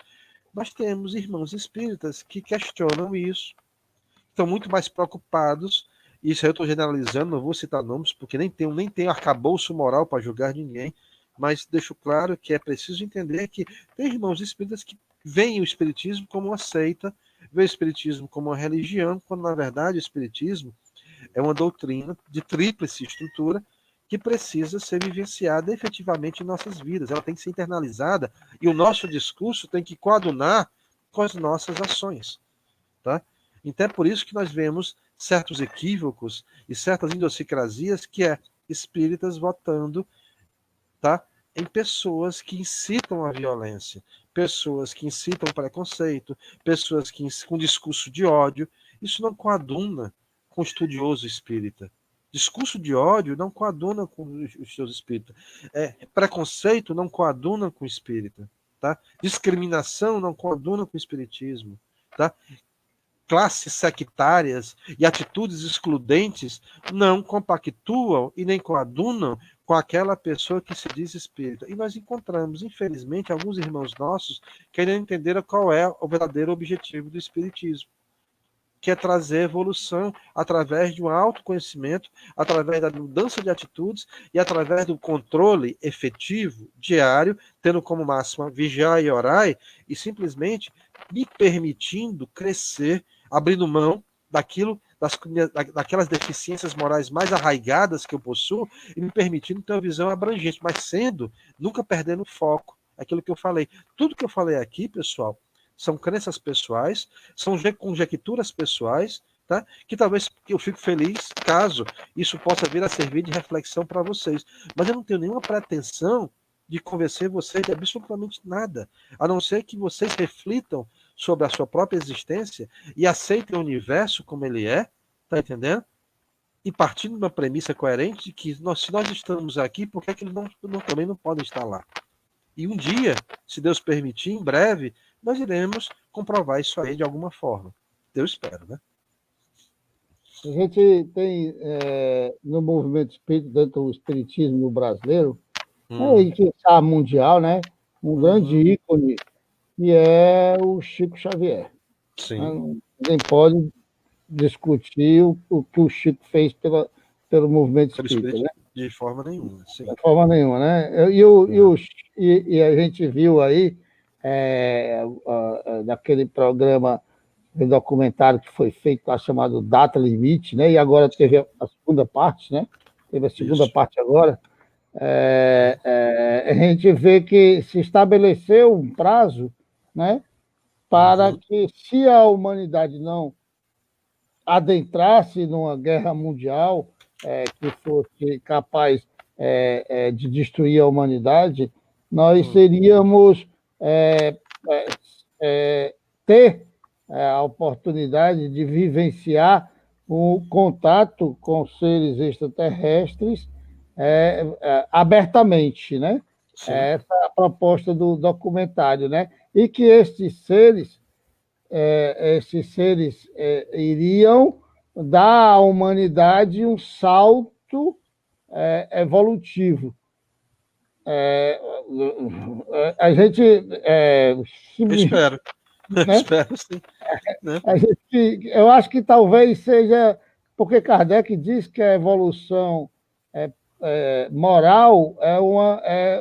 nós temos irmãos espíritas que questionam isso, estão muito mais preocupados, isso aí eu estou generalizando, não vou citar nomes, porque nem tenho arcabouço moral para julgar ninguém, mas deixo claro que é preciso entender que tem irmãos espíritas que veem o espiritismo como uma seita, veem o espiritismo como uma religião, quando na verdade o espiritismo é uma doutrina de tríplice estrutura que precisa ser vivenciada efetivamente em nossas vidas. Ela tem que ser internalizada e o nosso discurso tem que coadunar com as nossas ações, tá? Então é por isso que nós vemos certos equívocos e certas idiosincrasias que é espíritas votando, tá, em pessoas que incitam a violência, pessoas que incitam o preconceito, pessoas que com discurso de ódio. Isso não coaduna com o estudioso espírita. Discurso de ódio não coaduna com os seus espíritas. Preconceito não coaduna com o espírita. Tá? Discriminação não coaduna com o espiritismo. Tá? Classes sectárias e atitudes excludentes não compactuam e nem coadunam com aquela pessoa que se diz espírita. E nós encontramos, infelizmente, alguns irmãos nossos que ainda não entenderam qual é o verdadeiro objetivo do espiritismo, que é trazer evolução através de um autoconhecimento, através da mudança de atitudes e através do controle efetivo, diário, tendo como máxima vigiai e orai, e simplesmente me permitindo crescer, abrindo mão daquelas deficiências morais mais arraigadas que eu possuo e me permitindo ter uma visão abrangente, mas nunca perdendo foco. Aquilo que eu falei. Tudo que eu falei aqui, pessoal, são crenças pessoais, são conjecturas pessoais, tá? Que talvez eu fico feliz caso isso possa vir a servir de reflexão para vocês. Mas eu não tenho nenhuma pretensão de convencer vocês de absolutamente nada, a não ser que vocês reflitam sobre a sua própria existência e aceitem o universo como ele é, tá entendendo? E partindo de uma premissa coerente de que se nós estamos aqui, por que é que eles também não podem estar lá? E um dia, se Deus permitir, em breve, nós iremos comprovar isso aí de alguma forma. Deus espera, né? A gente tem no movimento espírita, dentro do espiritismo brasileiro, e que está mundial, né? Um grande ícone, que é o Chico Xavier. Sim. Ninguém pode discutir o que o Chico fez pelo movimento espírita, né? De forma nenhuma, sim. De forma nenhuma, né? E a gente viu aí, naquele programa de documentário que foi feito lá, chamado Data Limite, né? E agora teve a segunda parte, né? Teve a segunda parte agora. A gente vê que se estabeleceu um prazo, né? Para que, se a humanidade não adentrasse numa guerra mundial que fosse capaz de destruir a humanidade, nós seríamos ter a oportunidade de vivenciar o contato com seres extraterrestres abertamente, né? Essa é a proposta do documentário, né? E que esses seres iriam dar à humanidade um salto evolutivo. A gente... espero. Né? Espero, sim. Né? Eu acho que talvez seja... Porque Kardec diz que a evolução moral é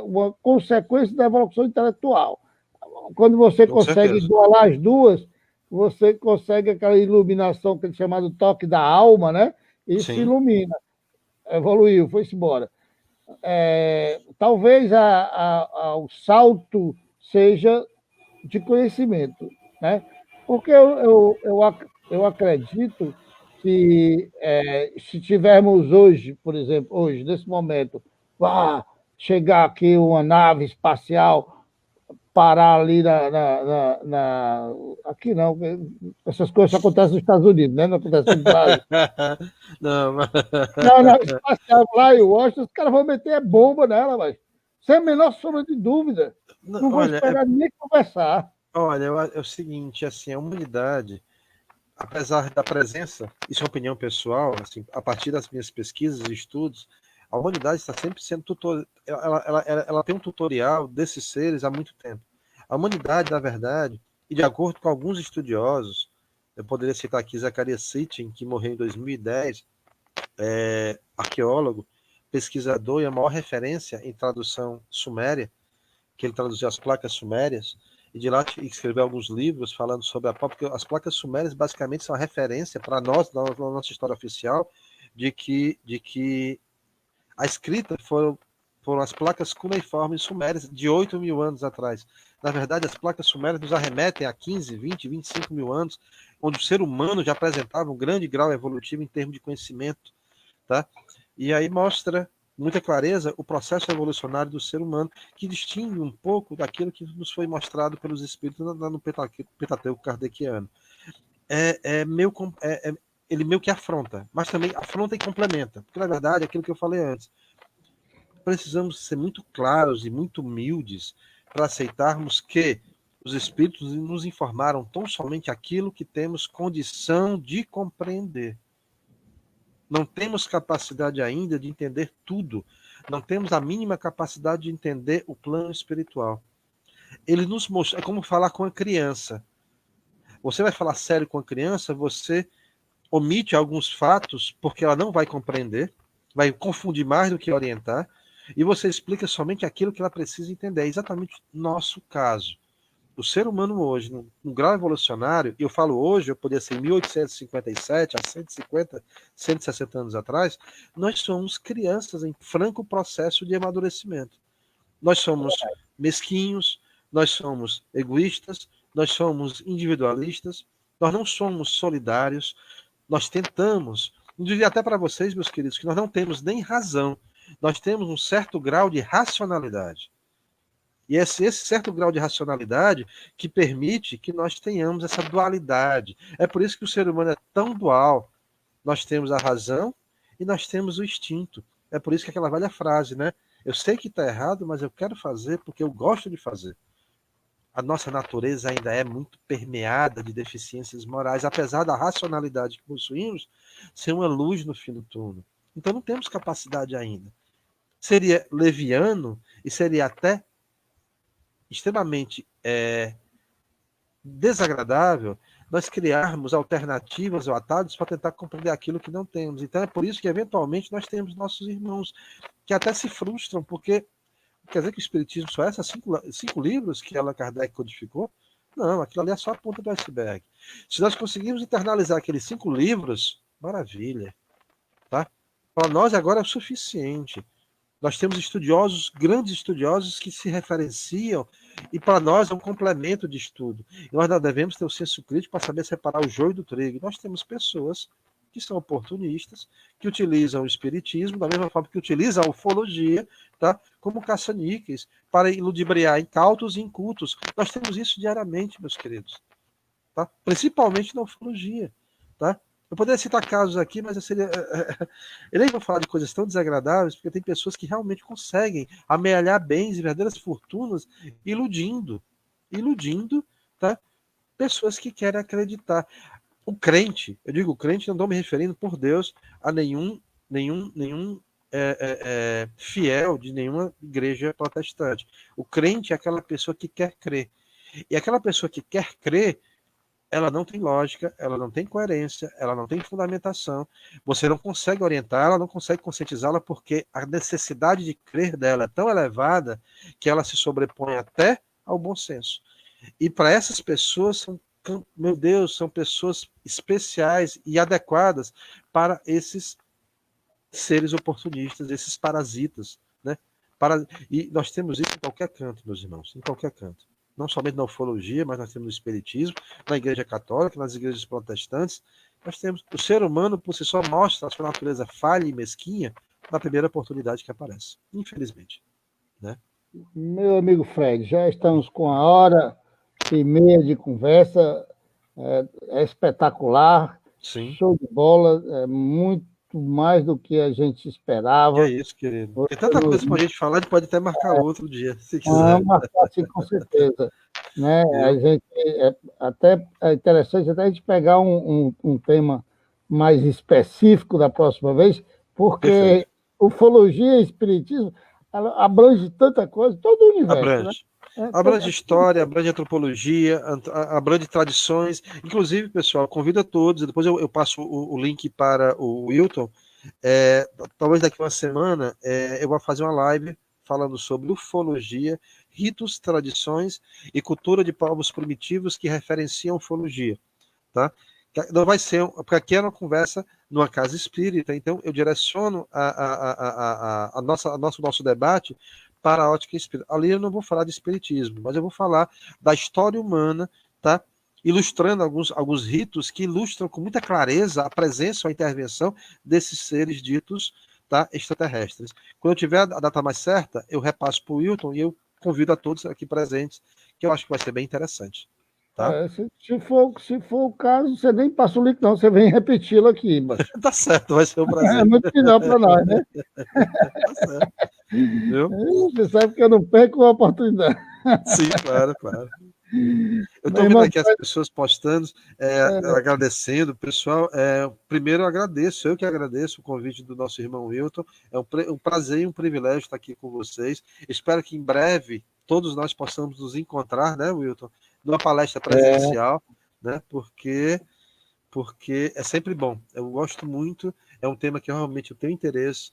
uma consequência da evolução intelectual. Quando você consegue igualar as duas, você consegue aquela iluminação que é chamada toque da alma, né? E se ilumina. Evoluiu, foi-se embora. Talvez o salto seja de conhecimento, né? Porque eu acredito que se tivermos hoje, por exemplo, nesse momento, chegar aqui uma nave espacial, parar ali aqui não, essas coisas só acontecem nos Estados Unidos, né? Não acontece no Brasil. Não, espacial lá em Washington, os caras vão meter bomba nela, mas sem a menor sombra de dúvida. Não vou esperar nem conversar. Olha, é o seguinte, assim, a humanidade, apesar da presença, isso é uma opinião pessoal, assim, a partir das minhas pesquisas e estudos, a humanidade está sempre sendo tutor, ela tem um tutorial desses seres há muito tempo. A humanidade, na verdade, e de acordo com alguns estudiosos, eu poderia citar aqui Zacarias Sitchin, que morreu em 2010, arqueólogo, pesquisador e a maior referência em tradução suméria, que ele traduziu as placas sumérias, e de lá escreveu alguns livros falando sobre porque as placas sumérias basicamente são a referência para nós, na nossa história oficial, de que a escrita foram as placas cuneiformes sumérias de 8.000 anos atrás. Na verdade, as placas sumérias nos arremetem a 15, 20, 25 mil anos, onde o ser humano já apresentava um grande grau evolutivo em termos de conhecimento, tá? E aí mostra muita clareza o processo evolucionário do ser humano, que distingue um pouco daquilo que nos foi mostrado pelos espíritos no Pentateuco kardeciano. Ele meio que afronta, mas também afronta e complementa, porque na verdade, aquilo que eu falei antes, precisamos ser muito claros e muito humildes para aceitarmos que os espíritos nos informaram tão somente aquilo que temos condição de compreender. Não temos capacidade ainda de entender tudo. Não temos a mínima capacidade de entender o plano espiritual. Ele nos mostra, é como falar com a criança. Você vai falar sério com a criança, você omite alguns fatos porque ela não vai compreender, vai confundir mais do que orientar, e você explica somente aquilo que ela precisa entender. É exatamente o nosso caso. O ser humano hoje, no grau evolucionário, e eu falo hoje, eu poderia ser em 1857, há 150, 160 anos atrás, nós somos crianças em franco processo de amadurecimento. Nós somos mesquinhos, nós somos egoístas, nós somos individualistas, nós não somos solidários, nós tentamos, eu diria até para vocês, meus queridos, que nós não temos nem razão, nós temos um certo grau de racionalidade. E esse certo grau de racionalidade que permite que nós tenhamos essa dualidade. É por isso que o ser humano é tão dual. Nós temos a razão e nós temos o instinto. É por isso que aquela velha frase, né? Eu sei que está errado, mas eu quero fazer porque eu gosto de fazer. A nossa natureza ainda é muito permeada de deficiências morais, apesar da racionalidade que possuímos ser uma luz no fim do túnel. Então não temos capacidade ainda. Seria leviano e seria até extremamente desagradável nós criarmos alternativas ou atalhos para tentar compreender aquilo que não temos. Então é por isso que, eventualmente, nós temos nossos irmãos que até se frustram, porque quer dizer que o Espiritismo só é essas cinco livros que Allan Kardec codificou? Não, aquilo ali é só a ponta do iceberg. Se nós conseguirmos internalizar aqueles 5 livros, maravilha. Tá? Para nós agora é o suficiente. Nós temos estudiosos, grandes estudiosos, que se referenciam, e para nós é um complemento de estudo. E nós não devemos ter o senso crítico para saber separar o joio do trigo. Nós temos pessoas que são oportunistas, que utilizam o espiritismo, da mesma forma que utilizam a ufologia, tá? Como caça-níqueis, para ludibriar incautos e incultos. Nós temos isso diariamente, meus queridos. Tá? Principalmente na ufologia. Tá? Eu poderia citar casos aqui, mas eu seria. Eu nem vou falar de coisas tão desagradáveis, porque tem pessoas que realmente conseguem amealhar bens e verdadeiras fortunas iludindo. Iludindo, tá? Pessoas que querem acreditar. O crente, eu digo crente, não estou me referindo por Deus a nenhum fiel de nenhuma igreja protestante. O crente é aquela pessoa que quer crer. E aquela pessoa que quer crer, ela não tem lógica, ela não tem coerência, ela não tem fundamentação. Você não consegue orientá-la, não consegue conscientizá-la, porque a necessidade de crer dela é tão elevada que ela se sobrepõe até ao bom senso. E para essas pessoas, meu Deus, são pessoas especiais e adequadas para esses seres oportunistas, esses parasitas, né? E nós temos isso em qualquer canto, meus irmãos, em qualquer canto. Não somente na ufologia, mas nós temos no espiritismo, na igreja católica, nas igrejas protestantes. Nós temos o ser humano, por si só, mostra a sua natureza falha e mesquinha na primeira oportunidade que aparece, infelizmente, né? Meu amigo Fred, já estamos com 1h30 de conversa, é espetacular, Sim. show de bola, é muito mais do que a gente E é esperava. isso, querido. Você Tem tanta nos... coisa pra gente falar, a gente pode até marcar outro dia, se Ah, quiser. marcar, sim, com certeza. né? A Viu? gente até é interessante até a gente pegar um tema mais específico da próxima vez, porque Perfeito. ufologia e espiritismo ela abrange tanta coisa, todo o universo, né? Abrange. Abrange história, abrange antropologia, abrange tradições. Inclusive, pessoal, convido a todos, depois eu passo o link para o Wilton. Talvez daqui a uma semana eu vou fazer uma live falando sobre ufologia, ritos, tradições e cultura de povos primitivos que referenciam ufologia, tá? Não vai ser, porque aqui é uma conversa numa casa espírita, então eu direciono nosso debate para a ótica espírita. Ali eu não vou falar de espiritismo, mas eu vou falar da história humana, tá? Ilustrando alguns ritos que ilustram com muita clareza a presença ou a intervenção desses seres ditos, tá, extraterrestres. Quando eu tiver a data mais certa, eu repasso para o Wilton e eu convido a todos aqui presentes, que eu acho que vai ser bem interessante. Tá? Se for o caso, você nem passa o link, não, você vem repeti-lo aqui embaixo. Tá certo, vai ser um É prazer. muito melhor para nós, né? Tá certo, viu? Você sabe que eu não perco a oportunidade. Sim, claro, claro. Eu Meu estou vendo irmão, aqui as pessoas postando, agradecendo. Pessoal, primeiro eu agradeço, eu que agradeço o convite do nosso irmão Wilton. É um prazer e um privilégio estar aqui com vocês. Espero que em breve todos nós possamos nos encontrar, né, Wilton? Numa palestra é, presencial, né? Porque é sempre bom. Eu gosto muito, é um tema que realmente eu tenho interesse.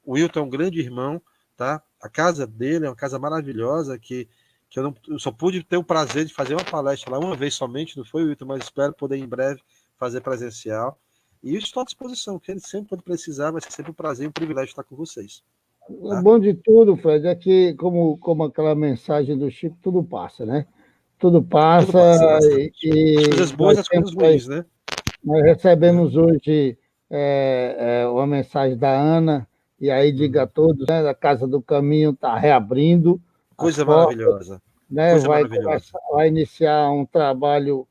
O Wilton é um grande irmão, tá? A casa dele é uma casa maravilhosa que eu só pude ter o prazer de fazer uma palestra lá uma vez somente, não foi, Wilton? Mas espero poder em breve fazer presencial. E eu estou à disposição, que ele sempre quando precisar, vai ser sempre um prazer e um privilégio estar com vocês. o Tá? bom de tudo, Fred, é que, como aquela mensagem do Chico, tudo passa, né? Tudo Tudo passa passa, exatamente. As e coisas boas e as coisas ruins, né? nós recebemos hoje uma mensagem da Ana, e aí diga a Uhum. todos, né? A Casa do Caminho está reabrindo as Coisa portas, maravilhosa. né? Coisa Vai maravilhosa. começar, vai iniciar um trabalho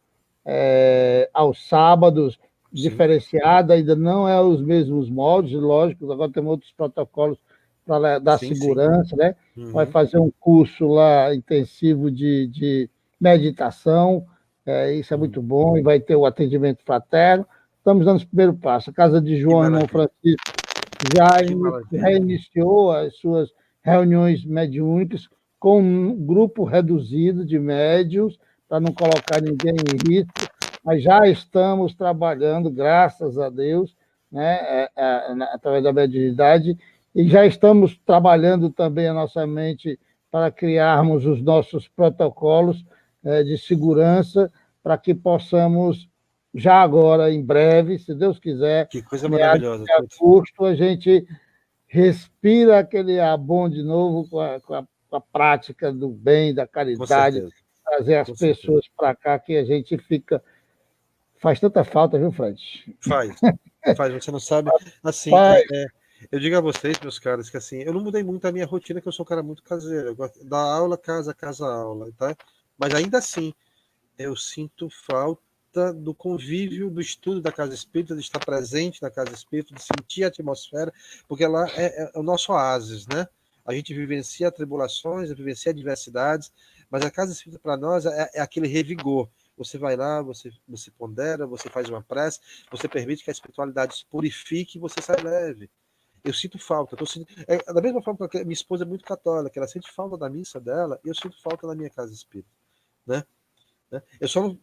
aos sábados, Sim. diferenciado, ainda não é os mesmos moldes, lógico, agora temos outros protocolos para dar Sim, sim. segurança, né? Vai Uhum. fazer um curso lá intensivo de meditação, isso é Uhum. muito bom, e vai ter o atendimento fraterno. Estamos dando o primeiro passo. A Casa de Que João Irmão maravilha. Francisco já Que maravilha. reiniciou as suas reuniões mediúnicas com um grupo reduzido de médios, para não colocar ninguém em risco, mas já estamos trabalhando, graças a Deus, né, através da mediunidade, e já estamos trabalhando também a nossa mente para criarmos os nossos protocolos de segurança, para que possamos, já agora, em breve, se Deus quiser, Que coisa meados maravilhosa, de Tuto. agosto, a gente respira aquele ar bom de novo com a prática do bem, da Com caridade, certeza, trazer as com certeza. pessoas para cá que a gente fica. Faz tanta falta, viu, Fred? Faz, faz, você não sabe. Assim, Faz. eu digo a vocês, meus caras, que assim, eu não mudei muito a minha rotina, que eu sou um cara muito caseiro. Eu gosto da aula, casa, casa, aula, tá? Mas ainda assim, eu sinto falta do convívio, do estudo da casa espírita, de estar presente na casa espírita, de sentir a atmosfera, porque lá é o nosso oásis, né? A gente vivencia tribulações, vivencia adversidades, mas a casa espírita para nós é aquele revigor. Você vai lá, você pondera, você faz uma prece, você permite que a espiritualidade se purifique e você sai leve. Eu sinto falta. Da mesma forma que minha esposa é muito católica, ela sente falta da missa dela, e eu sinto falta da minha casa espírita, né? Eu só não,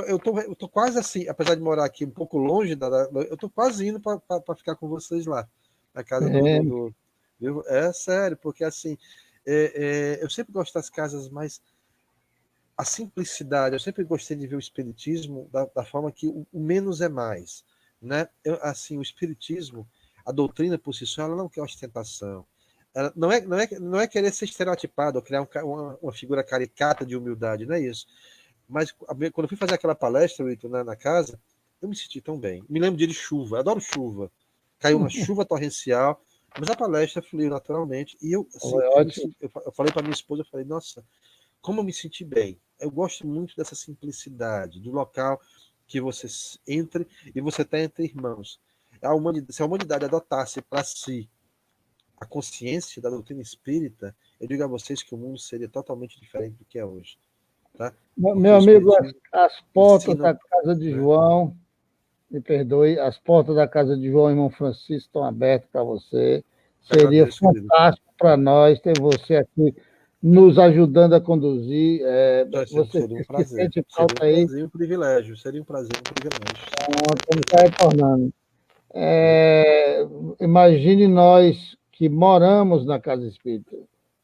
eu tô quase assim, apesar de morar aqui um pouco longe eu tô quase indo para ficar com vocês lá, na casa É, viu? É sério, porque assim, eu sempre gosto das casas mais a simplicidade, eu sempre gostei de ver o espiritismo da forma que o menos é mais, né? Assim, o espiritismo, a doutrina por si só, ela não quer ostentação. Ela não é querer ser estereotipado ou criar uma figura caricata de humildade, não é isso. Mas quando eu fui fazer aquela palestra, Wilton, na casa, eu me senti tão bem. Me lembro dia de chuva, adoro chuva. Caiu uma chuva torrencial, mas a palestra fluiu naturalmente. E eu, assim, foi ótimo. eu falei para minha esposa, eu falei, nossa, como eu me senti bem. Eu gosto muito dessa simplicidade, do local que você entre e você está entre irmãos. Se a humanidade adotasse para si a consciência da doutrina espírita, eu digo a vocês que o mundo seria totalmente diferente do que é hoje. Tá? Porque Meu o amigo, Espiritismo as portas ensina, da casa de né? João, me perdoe, as portas da casa de João, irmão Francisco, estão abertas para você. Eu Seria agradeço, querido. fantástico para nós ter você aqui nos ajudando a conduzir. Você Seria um que prazer. sente Seria um falta aí, prazer e um privilégio. Seria um prazer e um privilégio. Com estamos certeza. está retornando. Viu? Imagine nós que moramos na casa espírita.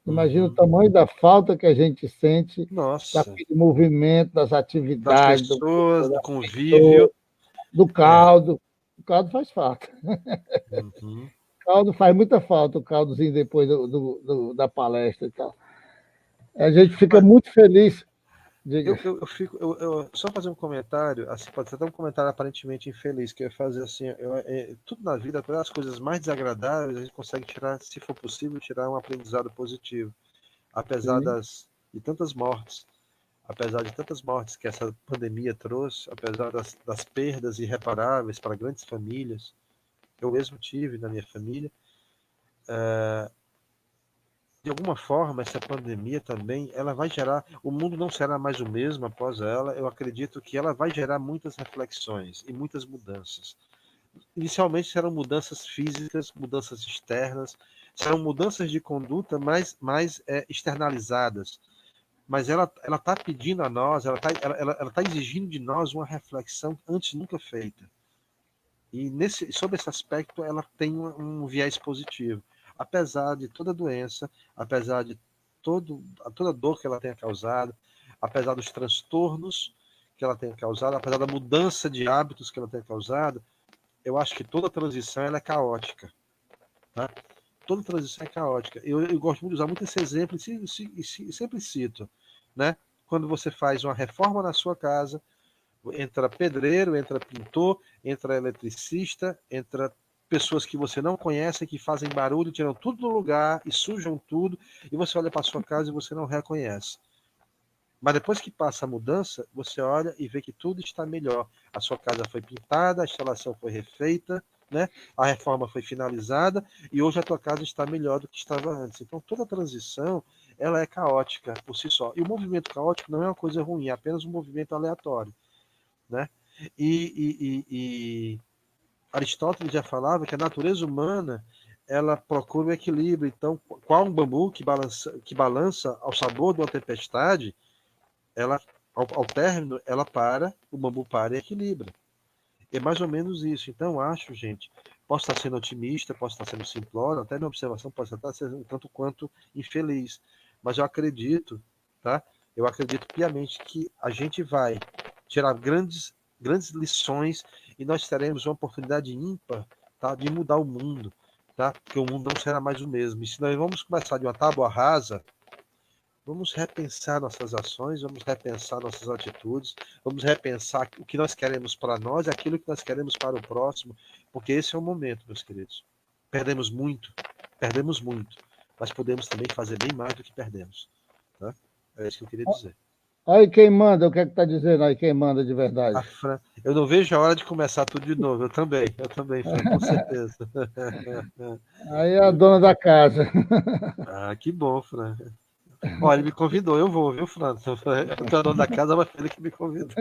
Imagine o Uhum. tamanho da falta que a gente sente Nossa, daquele movimento, das das atividades, pessoas, do convívio. do É. caldo. O caldo faz falta. Uhum. O caldo faz muita falta, o caldozinho depois da palestra e tal. A gente fica Olha, muito feliz. Diga. só fazer um comentário, assim, pode ser até um comentário aparentemente infeliz, que eu ia fazer assim, tudo na vida, até as coisas mais desagradáveis, a gente consegue tirar, se for possível, tirar um aprendizado positivo. Apesar Sim, de tantas mortes que essa pandemia trouxe, apesar das perdas irreparáveis para grandes famílias, eu mesmo tive na minha família, de alguma forma, essa pandemia também, ela vai gerar, o mundo não será mais o mesmo após ela, eu acredito que ela vai gerar muitas reflexões e muitas mudanças. Inicialmente serão mudanças físicas, mudanças externas, serão mudanças de conduta mais externalizadas, mas ela está pedindo a nós, ela tá exigindo de nós uma reflexão antes nunca feita. E sobre esse aspecto, ela tem um viés positivo. Apesar de toda a doença, apesar de toda a dor que ela tenha causado, apesar dos transtornos que ela tenha causado, apesar da mudança de hábitos que ela tenha causado, eu acho que toda transição ela é caótica. Tá? Toda transição é caótica. Eu gosto muito de usar muito esse exemplo e sempre cito. Né? Quando você faz uma reforma na sua casa, entra pedreiro, entra pintor, entra eletricista, entra pessoas que você não conhece, que fazem barulho, tiram tudo do lugar e sujam tudo, e você olha para sua casa e você não reconhece. Mas depois que passa a mudança, você olha e vê que tudo está melhor. A sua casa foi pintada, a instalação foi refeita, né? A reforma foi finalizada e hoje a tua casa está melhor do que estava antes. Então toda transição ela é caótica por si só. E o movimento caótico não é uma coisa ruim, é apenas um movimento aleatório. Né? E Aristóteles já falava que a natureza humana ela procura o equilíbrio. Então, qual um bambu que balança ao sabor de uma tempestade, ela, ao término, ela para, o bambu para e equilibra. É mais ou menos isso. Então, acho, gente, posso estar sendo otimista, posso estar sendo simplório, até minha observação pode estar sendo um tanto quanto infeliz. Mas eu acredito, tá? Eu acredito piamente que a gente vai tirar grandes lições e nós teremos uma oportunidade ímpar, tá? De mudar o mundo, tá? Porque o mundo não será mais o mesmo. E se nós vamos começar de uma tábua rasa, vamos repensar nossas ações, vamos repensar nossas atitudes, vamos repensar o que nós queremos para nós e aquilo que nós queremos para o próximo, porque esse é o momento, meus queridos. Perdemos muito, mas podemos também fazer bem mais do que perdemos. Tá? É isso que eu queria dizer. Aí quem manda, o que é que está dizendo aí quem manda de verdade? Fran, eu não vejo a hora de começar tudo de novo. Eu também, Fran, com certeza. Aí é a dona da casa. Ah, que bom, Fran. Olha, ele me convidou, eu vou, viu, Fran? O dono da casa, mas foi ele que me convidou.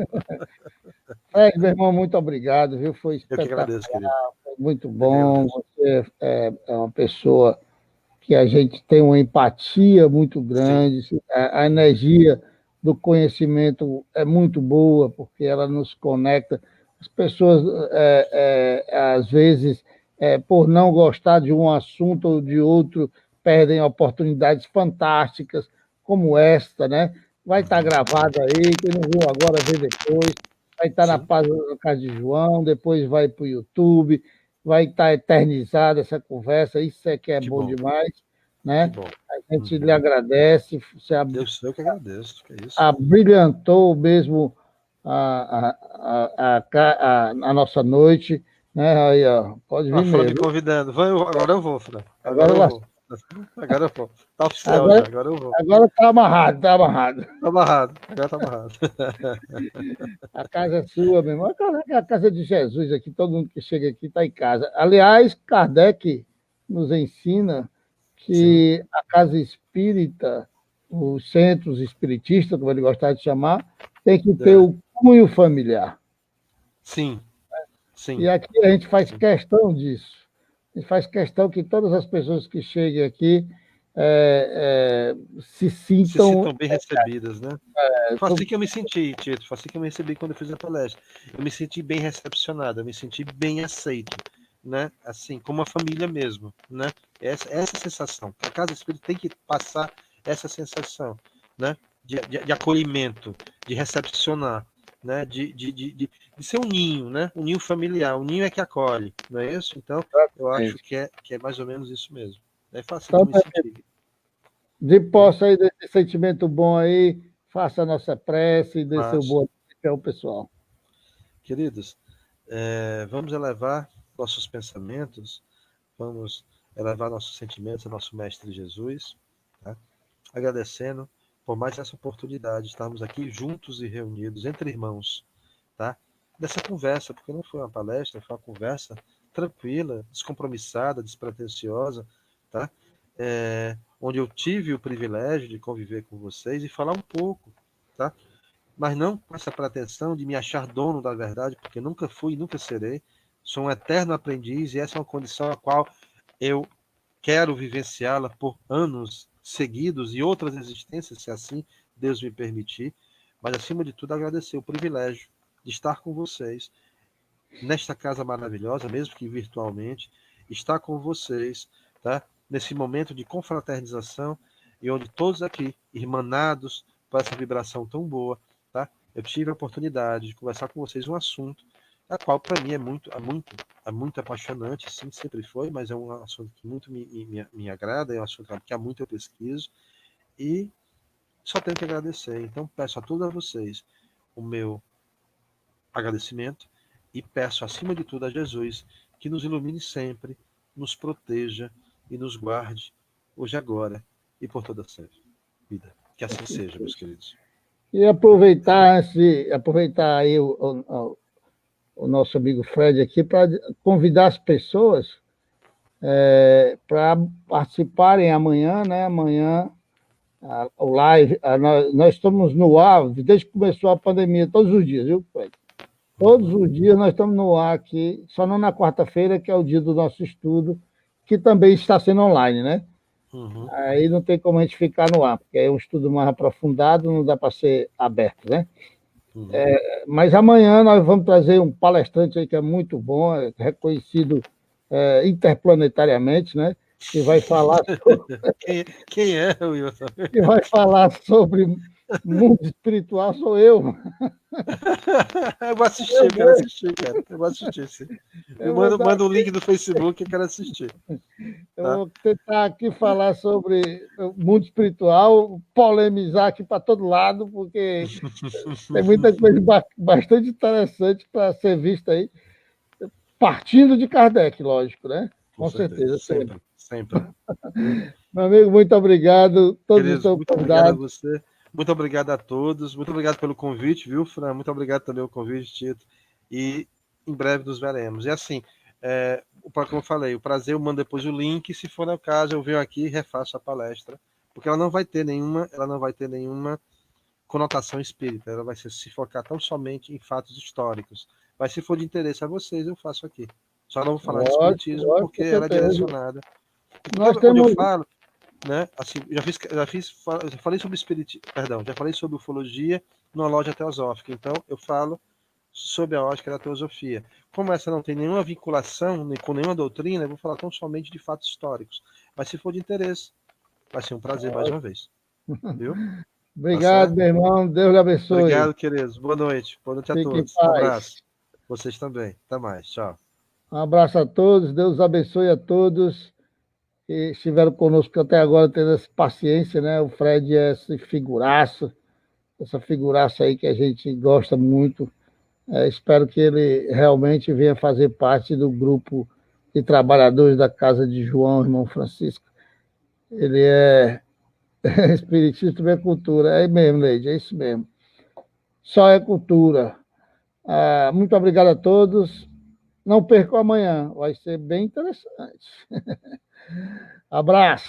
Meu irmão, muito obrigado, viu? Foi Eu que espetacular, agradeço, querido. foi muito Eu que bom. agradeço. Você é uma pessoa que a gente tem uma empatia muito Sim. grande, a energia do conhecimento é muito boa, porque ela nos conecta. As pessoas, às vezes, por não gostar de um assunto ou de outro, perdem oportunidades fantásticas, como esta, né? Vai estar gravado aí, quem não viu agora, vê depois. Vai estar Sim. na casa de João, depois vai para o YouTube, vai estar eternizada essa conversa, isso é que é Que bom bom, demais, que né? bom. A gente lhe agradece, você Eu que agradeço, que é isso. abrilhantou mesmo a nossa noite, né? Aí, ó, pode A vir Fran me mesmo. convidando. Agora eu vou, Fran. Agora Agora, eu vou. Agora eu vou. Tá oficial já, agora, agora eu vou. agora está amarrado, tá amarrado. Tá amarrado, agora tá amarrado. A casa é sua, meu irmão. A casa de Jesus aqui, todo mundo que chega aqui está em casa. Aliás, Kardec nos ensina que a casa espírita, os centros espiritistas, como ele gostava de chamar, tem que ter o cunho familiar. Sim, sim. E aqui a gente faz questão disso. A gente faz questão que todas as pessoas que cheguem aqui se sintam bem recebidas, né? Foi assim que eu me senti, Tito. Foi assim que eu me recebi quando eu fiz a palestra. Eu me senti bem recepcionado, eu me senti bem aceito, né? Assim, como uma família mesmo, né? Essa sensação. A casa espírita tem que passar essa sensação, né? De acolhimento, de recepcionar, né? De ser um ninho, né? Um ninho familiar. Um ninho é que acolhe, não é isso? Então, eu acho que é mais ou menos isso mesmo. Foi assim que eu me senti. De posse aí desse sentimento bom aí, faça a nossa prece e dê seu boa noite ao pessoal. Queridos, vamos elevar nossos pensamentos, vamos elevar nossos sentimentos ao nosso Mestre Jesus, tá? Agradecendo por mais essa oportunidade de estarmos aqui juntos e reunidos entre irmãos, tá? Dessa conversa, porque não foi uma palestra, foi uma conversa tranquila, descompromissada, despretensiosa, tá? Onde eu tive o privilégio de conviver com vocês e falar um pouco, tá? Mas não com essa pretensão de me achar dono da verdade, porque nunca fui e nunca serei. Sou um eterno aprendiz e essa é uma condição a qual eu quero vivenciá-la por anos seguidos e outras existências, se assim Deus me permitir. Mas, acima de tudo, agradecer o privilégio de estar com vocês nesta casa maravilhosa, mesmo que virtualmente, estar com vocês, tá? Nesse momento de confraternização e onde todos aqui, irmanados por essa vibração tão boa, tá? Eu tive a oportunidade de conversar com vocês um assunto, a qual para mim é muito apaixonante, sim, sempre foi, mas é um assunto que muito me agrada, é um assunto que há muito eu pesquiso e só tenho que agradecer. Então peço a todos vocês o meu agradecimento e peço acima de tudo a Jesus que nos ilumine sempre, nos proteja e nos guarde hoje, agora e por toda a vida. Que assim seja, meus queridos. E aproveitar aí o nosso amigo Fred aqui para convidar as pessoas para participarem amanhã, né? Amanhã o live, nós estamos no ar desde que começou a pandemia, todos os dias, viu, Fred? Todos os dias nós estamos no ar aqui, só não na quarta-feira, que é o dia do nosso estudo, que também está sendo online, né? Aí não tem como a gente ficar no ar, porque é um estudo mais aprofundado, não dá para ser aberto, né? Mas amanhã nós vamos trazer um palestrante aí que é muito bom, é reconhecido interplanetariamente, né? Que vai falar Quem é, Wilson? Que vai falar sobre mundo espiritual sou eu. Eu vou assistir, eu quero assistir, cara. Eu vou assistir, sim. Manda o link do Facebook, eu quero assistir. Eu vou tentar aqui falar sobre o mundo espiritual, polemizar aqui para todo lado, porque tem muita coisa bastante interessante para ser vista aí, partindo de Kardec, lógico, né? Com certeza, sempre. Meu amigo, muito obrigado. Todos estão muito obrigado a você. Muito obrigado a todos. Muito obrigado pelo convite, viu, Fran? Muito obrigado também pelo convite, Tito. E em breve nos veremos. E assim, como eu falei, o prazer, eu mando depois o link. Se for no caso, eu venho aqui e refaço a palestra. Porque ela não vai ter nenhuma conotação espírita. Ela vai se focar tão somente em fatos históricos. Mas se for de interesse a vocês, eu faço aqui. Só não vou falar de espiritismo, porque ela é direcionada. Onde eu falo, né? Assim, já falei sobre espiritismo, já falei sobre ufologia numa loja teosófica. Então, eu falo sobre a ótica da teosofia. Como essa não tem nenhuma vinculação com nenhuma doutrina, eu vou falar tão somente de fatos históricos. Mas se for de interesse, vai ser um prazer mais uma vez. Viu? Obrigado, meu irmão. Deus lhe abençoe. Obrigado, queridos. Boa noite. Boa noite a todos. Um abraço. Vocês também. Até mais. Tchau. Um abraço a todos. Deus abençoe a todos que estiveram conosco até agora, tendo essa paciência, né? O Fred é essa figuraça aí que a gente gosta muito. Espero que ele realmente venha fazer parte do grupo de trabalhadores da Casa de João, irmão Francisco. Ele é espiritista e cultura. É mesmo, Leide, é isso mesmo. Só é cultura. Muito obrigado a todos. Não percam amanhã, vai ser bem interessante. Abraço.